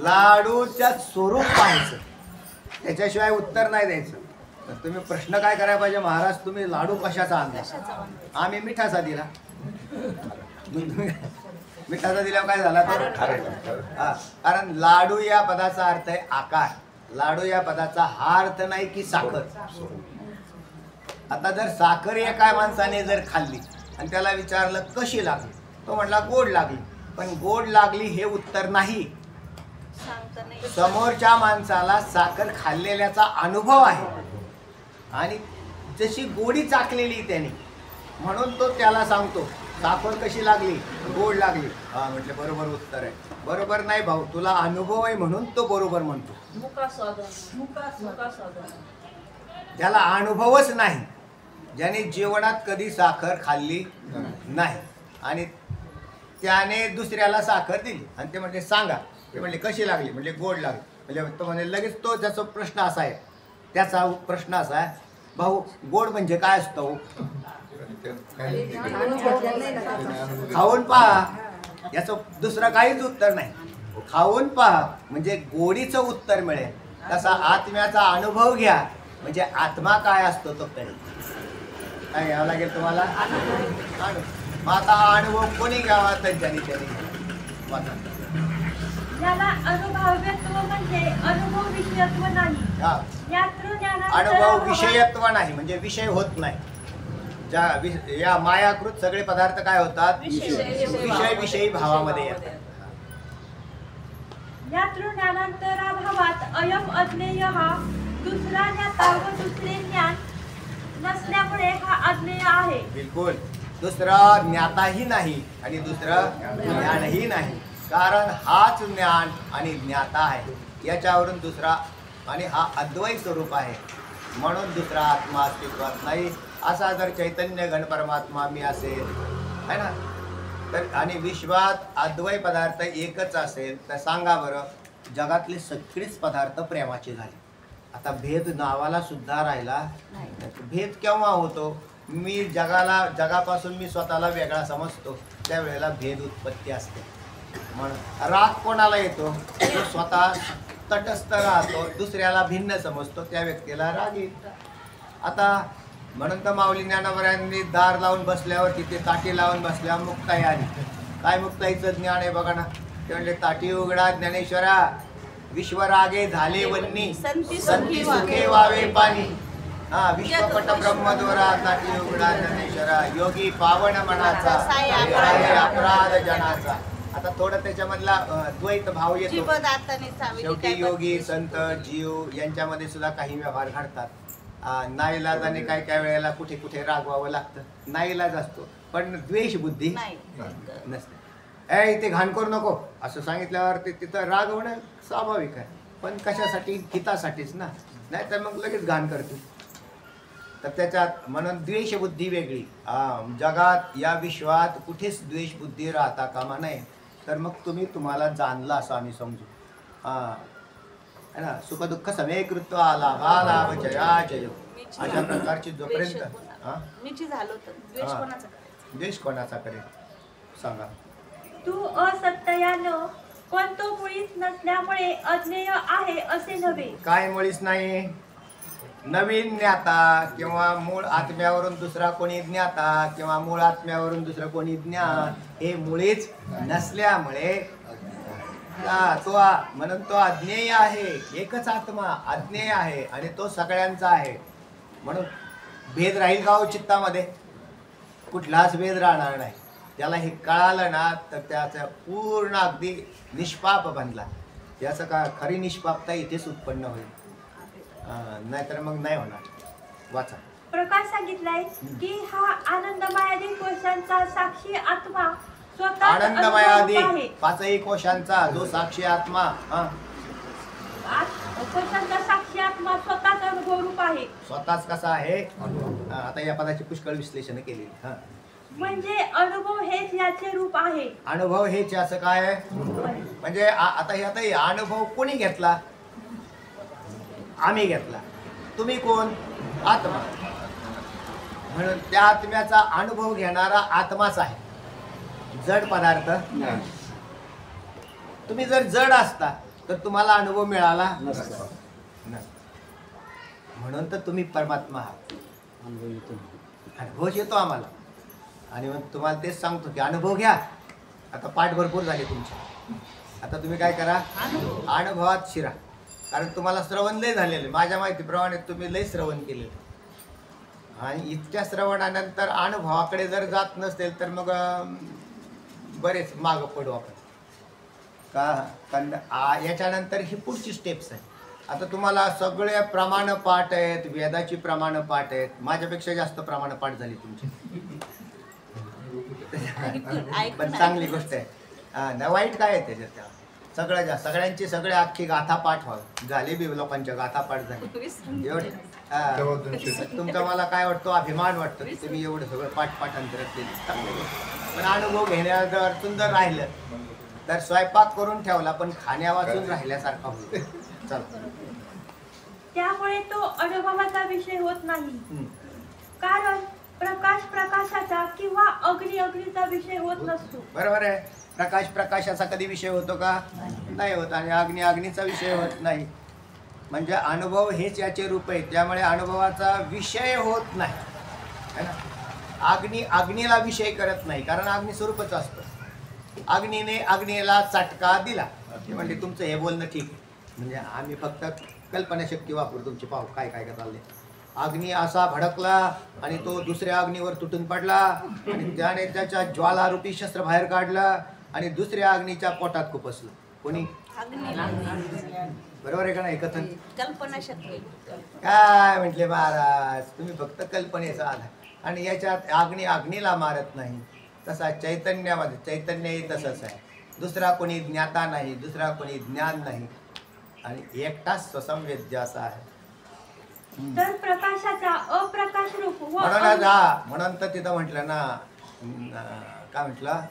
Speaker 1: लाडूच्या स्वरूप पाहायचं, त्याच्याशिवाय उत्तर नाही द्यायचं. तर तुम्ही प्रश्न काय करायला पाहिजे? महाराज तुम्ही लाडू कशाचा आणला? आम्ही मिठाचा दिला. मिठाचा दिल्यावर काय झाला? कारण लाडू या पदाचा अर्थ आहे आकार. लाडू या पदाचा हा अर्थ नाही की साखर. आता जर साखर एका माणसाने जर खाल्ली आणि त्याला विचारलं कशी लागली, तो म्हटला गोड लागली. पण गोड लागली हे उत्तर नाही. समोरच्या माणसाला साखर खाल्लेल्याचा अनुभव आहे आणि जशी गोडी चाकलेली त्याने, म्हणून तो त्याला सांगतो साखर कशी लागली? गोड लागली. हा म्हटलं बरोबर उत्तर आहे. बरोबर नाही भाऊ, तुला अनुभव आहे म्हणून तो बरोबर म्हणतो. त्याला अनुभवच नाही, ज्याने जीवनात कधी साखर खाल्ली नाही आणि त्याने दुसऱ्याला साखर दिली आणि ते म्हटले सांगा. ते म्हणले कशी लागली? म्हणजे गोड लागली. म्हणजे तो म्हणे लगेच तो ज्याचा प्रश्न असा आहे, त्याचा प्रश्न असा आहे, भाऊ गोड म्हणजे काय असतं? खाऊन पहा. याचं दुसरं काहीच उत्तर नाही. खाऊन पहा म्हणजे गोडीचं उत्तर मिळेल. तसा आत्म्याचा अनुभव घ्या म्हणजे आत्मा काय असतो तो कळेल. काय घ्यावं लागेल तुम्हाला? मग आता हा अनुभव कोणी घ्यावा? तर ज्याने
Speaker 9: याला अनुभव्यत्व म्हणजे अनुभव विषयत्व नाही.
Speaker 1: अनुभव विषयत्व नाही म्हणजे विषय होत नाही. या मायाकृत सगळे पदार्थ काय होतात? विषय विषयी भावामध्ये येतात.
Speaker 9: यातृ ज्ञानांतराभावात अयम अज्ञेय हा दुसरा ज्ञाता व दुसरे ज्ञान नसल्यामुळे हा अज्ञेय आहे.
Speaker 1: बिलकुल. दुसरा ज्ञाताही नाही आणि दुसरं ज्ञानही नाही. कारण हाच ज्ञान आणि ज्ञाता आहे. याच्यावरून दुसरा आणि हा अद्वैत स्वरूप आहे, म्हणून दुसरा आत्मा अस्तित्वात नाही. असा जर चैतन्य घन परमात्मा मी असेल है ना, तर आणि विश्वात अद्वैत पदार्थ एकच असेल तर सांगा बरं, जगातले सगळेच पदार्थ प्रेमाचे झाले. आता भेद नावाला सुद्धा राहिला. भेद केव्हा होतो? मी जगापासून मी स्वतःला वेगळा समजतो, त्यावेळेला भेद उत्पत्ती असते. म्हणून राग कोणाला येतो? तो स्वतः तटस्थ राहतो, दुसऱ्याला भिन्न समजतो, त्या व्यक्तीला राग येतो. आता म्हणून तर माऊली ज्ञानोबरांनी दार लावून बसल्यावर तिथे ताटी लावून बसल्यावर मुक्ताई आली. काय मुक्ताईचं ज्ञान आहे बघा ना. ते म्हणले ताटी उघडा ज्ञानेश्वरा, विश्वरागे झाले वन्नी, संती सुखे वावे पाणी. हा विश्वपट ब्रह्मद्वारा ताटी उघडा ज्ञानेश्वरा, योगी पावन मनाचा अपराध जनाचा. आता थोडं त्याच्यामधला द्वैत भाव येतो. शेवटी योगी संत जीव यांच्यामध्ये सुद्धा काही व्यवहार घडतात. नाईलाजाने काय काय वेळेला कुठे कुठे रागवावं लागतं, नाईलाज असतो, पण द्वेष बुद्धी नसते. इथे घाण करू नको असं सांगितल्यावर तिथं राग होणं स्वाभाविक आहे, पण कशासाठी? हितासाठीच ना, नाही तर मग लगेच घाण करतो. तर त्याच्यात म्हणून द्वेषबुद्धी वेगळी. जगात या विश्वात कुठेच द्वेषबुद्धी राहता कामा नये. तर मग तुम्हाला जाणलं असं आम्ही समजू. है ना, सुखदुःख समेकृत्व लाभालाभ जयाजय अशा प्रकारची जोपर्यंत
Speaker 4: मीची झालो तर द्वेष
Speaker 1: हा.
Speaker 4: कोणाचा करायचा?
Speaker 1: द्वेष कोणाचा करेल सांगा.
Speaker 9: तू असत्यानं पण तो मुळीच नसल्यामुळे अज्ञेय आहे असे नव्हे.
Speaker 1: काय मुळीच नाही. नवीन ज्ञाता किंवा मूळ आत्म्यावरून दुसरा कोणी ज्ञाता किंवा मूळ आत्म्यावरून दुसरं कोणी ज्ञात हे मुळीच नसल्यामुळे म्हणून तो अज्ञेय आहे. एकच आत्मा अज्ञेय आहे आणि तो सगळ्यांचा आहे. म्हणून भेद राहील का हो चित्तामध्ये? कुठलाच भेद राहणार नाही. त्याला हे कळालं ना तर त्याचा पूर्ण अगदी निष्पाप बनला. त्याचं का खरी निष्पापता इथेच उत्पन्न होईल. नाहीतर मग नाही होणार. वाचा.
Speaker 9: प्रकाश सांगितलाय की हा आनंदमयादी कोशांचा साक्षी आत्मा स्वतः
Speaker 1: आनंदमयादी पाचही कोशांचा जो साक्षी आत्मा
Speaker 9: कोशांचा साक्षी आत्मा स्वतःच अनुभव रूप आहे.
Speaker 1: स्वतःच कसा आहे? आता या पदाची पुष्कळ विश्लेषण केलेली.
Speaker 9: म्हणजे अनुभव हेच याचे रूप आहे.
Speaker 1: अनुभव हेच असं काय म्हणजे आता अनुभव कोणी घेतला? आम्ही घेतला. तुम्ही कोण? आत्मा. म्हणून त्या आत्म्याचा अनुभव घेणारा आत्माच आहे. जड पदार्थ. तुम्ही जर जड असता तर तुम्हाला अनुभव मिळाला नसता. म्हणून तर तुम्ही परमात्मा आहात. अनुभव येतो आम्हाला. आणि मग तुम्हाला तेच सांगतो की अनुभव घ्या. आता पाठ भरपूर झाले तुमचे. आता तुम्ही काय करा? अनुभवात शिरा. कारण तुम्हाला श्रवण लय झालेलं. माझ्या माहितीप्रमाणे तुम्ही लय श्रवण केलेलं. आणि इतक्या श्रवणानंतर अनुभवाकडे जर जात नसेल तर मग बरेच मागं पडू आपण. कारण याच्यानंतर ही पुढची स्टेप्स आहे. आता तुम्हाला सगळे प्रमाणपाठ आहेत. वेदाची प्रमाणपाठ आहेत. माझ्यापेक्षा जास्त प्रमाणपाठ झाली तुमची. पण चांगली गोष्ट आहे ना. वाईट काय आहे त्याच्यात? सगळ्यांची सगळे अख्खी गाथा पाठ व्हावी. झाली बी लोकांच्या गाथा पाठ झाली. एवढं तुमचा मला काय वाटतो? अभिमान वाटतो की तुम्ही एवढं सगळं पाठांतर केली. पण अनुभव घेण्याचं अडचण जर राहिलं तर स्वयंपाक करून ठेवला पण खाण्या वाचून राहिल्यासारखा होईल. चला.
Speaker 9: त्यामुळे तो अनुभवाचा विषय होत नाही. कारण प्रकाश प्रकाशाचा किंवा अग्नी अग्नीचा विषय होत नसतो.
Speaker 1: बरोबर आहे. प्रकाश प्रकाशाचा कधी विषय होतो का? नाही होत. आणि अग्नी अग्नीचा विषय होत नाही. म्हणजे अनुभव हेच याचे रूप आहे. त्यामुळे अनुभवाचा विषय होत नाही. है ना. अग्नी अग्नीला विषय करत नाही. कारण अग्नी स्वरूपच असतं. अग्नीने अग्नीला चटका दिला म्हणजे तुमचं हे बोलणं ठीक आहे. म्हणजे आम्ही फक्त कल्पनाशक्ती वापरू तुमची. पाहू काय काय चाललंय. अग्नी असा भडकला आणि तो दुसऱ्या अग्नीवर तुटून पडला आणि त्याने त्याच्या ज्वालारूपी शस्त्र बाहेर काढलं आणि दुसऱ्या अग्नीच्या पोटात खुपसलं. कोणी? बरोबर आहे का नाही? कथन
Speaker 4: कल्पना शक्ती
Speaker 1: काय म्हटले महाराज? तुम्ही फक्त कल्पनेचा आला. आणि याच्यात अग्नी अग्नीला मारत नाही. तसा चैतन्यामध्ये चैतन्यही तसंच आहे. दुसरा कोणी ज्ञाता नाही. दुसरा कोणी ज्ञान नाही. आणि एकटाच स्वसंवेद्य असा आहे.
Speaker 9: तर प्रकाशाचा अप्रकाश रूप
Speaker 1: म्हणून तर तिथं म्हटलं ना काय म्हटलं?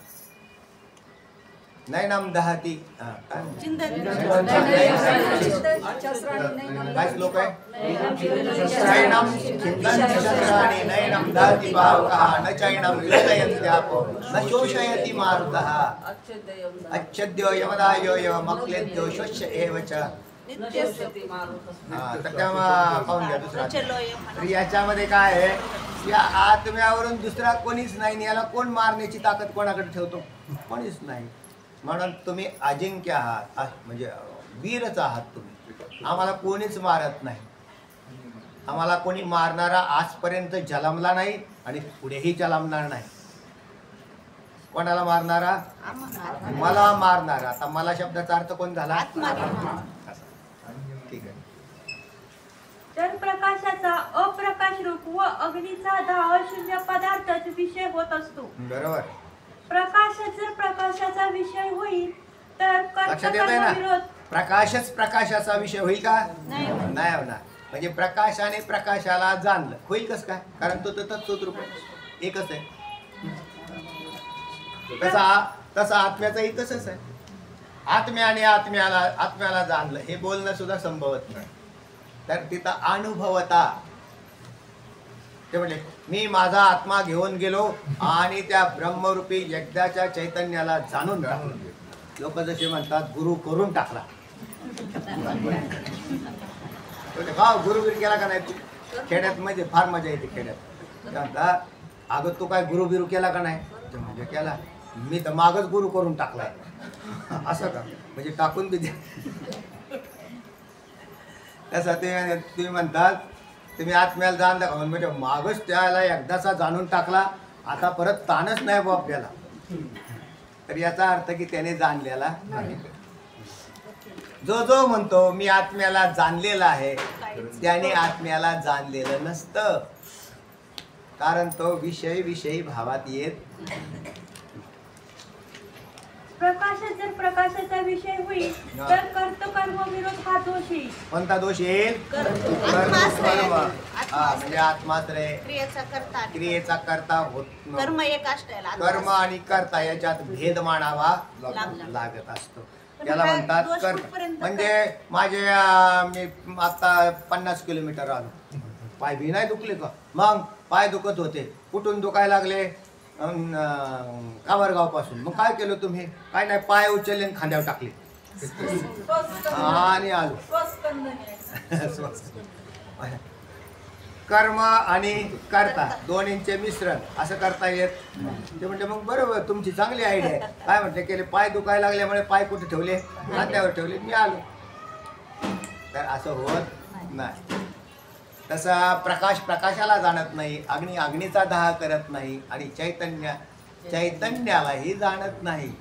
Speaker 1: नैनम दहती काय श्लोक आहे? चैनम चिंतन नैनम दहती पावकः न चैनम युतयन्त्यापो न शोषयति मारुतः अच्छद्यो यमदायो यमक्लेद्यो शोष्य एव च. तर तेव्हा पाहून घ्या दुसरा. तर याच्यामध्ये काय आहे? या आत्म्यावरून दुसरा कोणीच नाही. याला कोण मारण्याची ताकद कोणाकडे ठेवतो? कोणीच नाही. म्हणून तुम्ही अजिंक्य आहात. म्हणजे वीरच आहात तुम्ही. आम्हाला कोणीच मारत नाही. आम्हाला कोणी मारणारा आजपर्यंत जन्मला नाही आणि पुढेही जन्मणार नाही. कोणाला मारणारा? मला मारणारा. आता मला शब्दाचा अर्थ कोण झाला? ठीक आहे.
Speaker 9: तर प्रकाशाचा अप्रकाश रूप व अग्नीचा दाह शून्य पदार्थच विषय होत असतो.
Speaker 1: बरोबर.
Speaker 9: प्रकाशच जर प्रकाशाचा विषय होईल तर
Speaker 1: लक्षात येत आहे ना? प्रकाशच प्रकाशाचा विषय होईल का? नाही होणार. म्हणजे प्रकाशाने प्रकाशाला जाणलं. होईल कसं काय? कारण तो तत्सोत रूप एकच आहे. तसा आत्म्याचाही तसंच आहे. आत्म्याने आत्म्याला जाणलं हे बोलणं सुद्धा संभवत नाही. तर तिथं अनुभवता ते म्हणले मी माझा आत्मा घेऊन गेलो आणि त्या ब्रह्मरूपी यज्ञाच्या चैतन्याला जाणून टाकलं. लोक जसे म्हणतात गुरु करून टाकला. हा गुरुबीर केला का नाही तू? खेड्यात म्हणजे फार मजा येते खेड्यात. म्हणतात अगं तू काय गुरु बिरू केला का नाही? म्हणजे केला. मी तर मागच गुरु करून टाकलाय. असं का? म्हणजे टाकून बी द्या. तसं ते तुम्ही म्हणतात तुम्ही आत्म्याला जाणलं का? म्हणजे मागच त्याला एकदाचा जाणून टाकला, आता परत ताणच नाही बा आपल्याला. तर याचा अर्थ की त्याने जाणलेला नाही. जो म्हणतो मी आत्म्याला जाणलेला आहे त्याने आत्म्याला जाणलेलं नसतं. कारण तो विषयी भावात येत.
Speaker 9: प्रकाशात जर प्रकाशाचा विषय होईल तर कर्म विरोध हा दोष येईल.
Speaker 1: कोणता दोष येईल? कर्म. म्हणजे आत्माश्रय क्रियेचा करता होत
Speaker 4: कर्म एक असतं.
Speaker 1: कर्म आणि कर्ता याच्यात भेद मानावा लागत असतो. त्याला म्हणतात कर्म. म्हणजे माझे मी आता 50 किलोमीटर आलो, पाय बी नाही दुखले का? मग पाय दुखत होते. कुठून दुखायला लागले? कावरगाव पासून. मग काय केलं तुम्ही? काय नाही, पाय उचलले आणि खांद्यावर टाकले आणि आलो. कर्म आणि कर्ता दोन्हींचे मिश्रण असं करता येत. ते म्हणते मग बरोबर तुमची चांगली आयडिया आहे. काय म्हटले केले? पाय दुखायला लागल्यामुळे पाय कुठे ठेवले? खांद्यावर ठेवले, मी आलो. तर असं होत नाही. तसा प्रकाश प्रकाशाला जाणत नाही, अग्नी अग्नीचा दाह करत नाही आणि चैतन्यालाही जाणत नाही.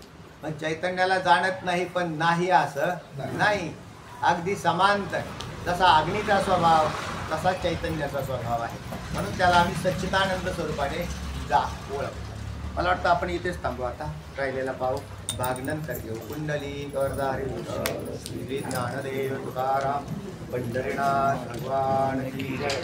Speaker 1: पण चैतन्याला जाणत नाही पण नाही असं नाही. अगदी समांतर. जसा अग्नीचा स्वभाव तसा चैतन्याचा स्वभाव आहे. म्हणून त्याला आम्ही सच्चिदानंद स्वरूपाने ओळखतो. मला वाटतं आपण इथेच थांबू. आता राहिलेला पाहू भाग नंतर घेऊ. कुंडली गौरधारी श्री ज्ञानदेव तुकाराम पंढरीनाथ भगवान की जय.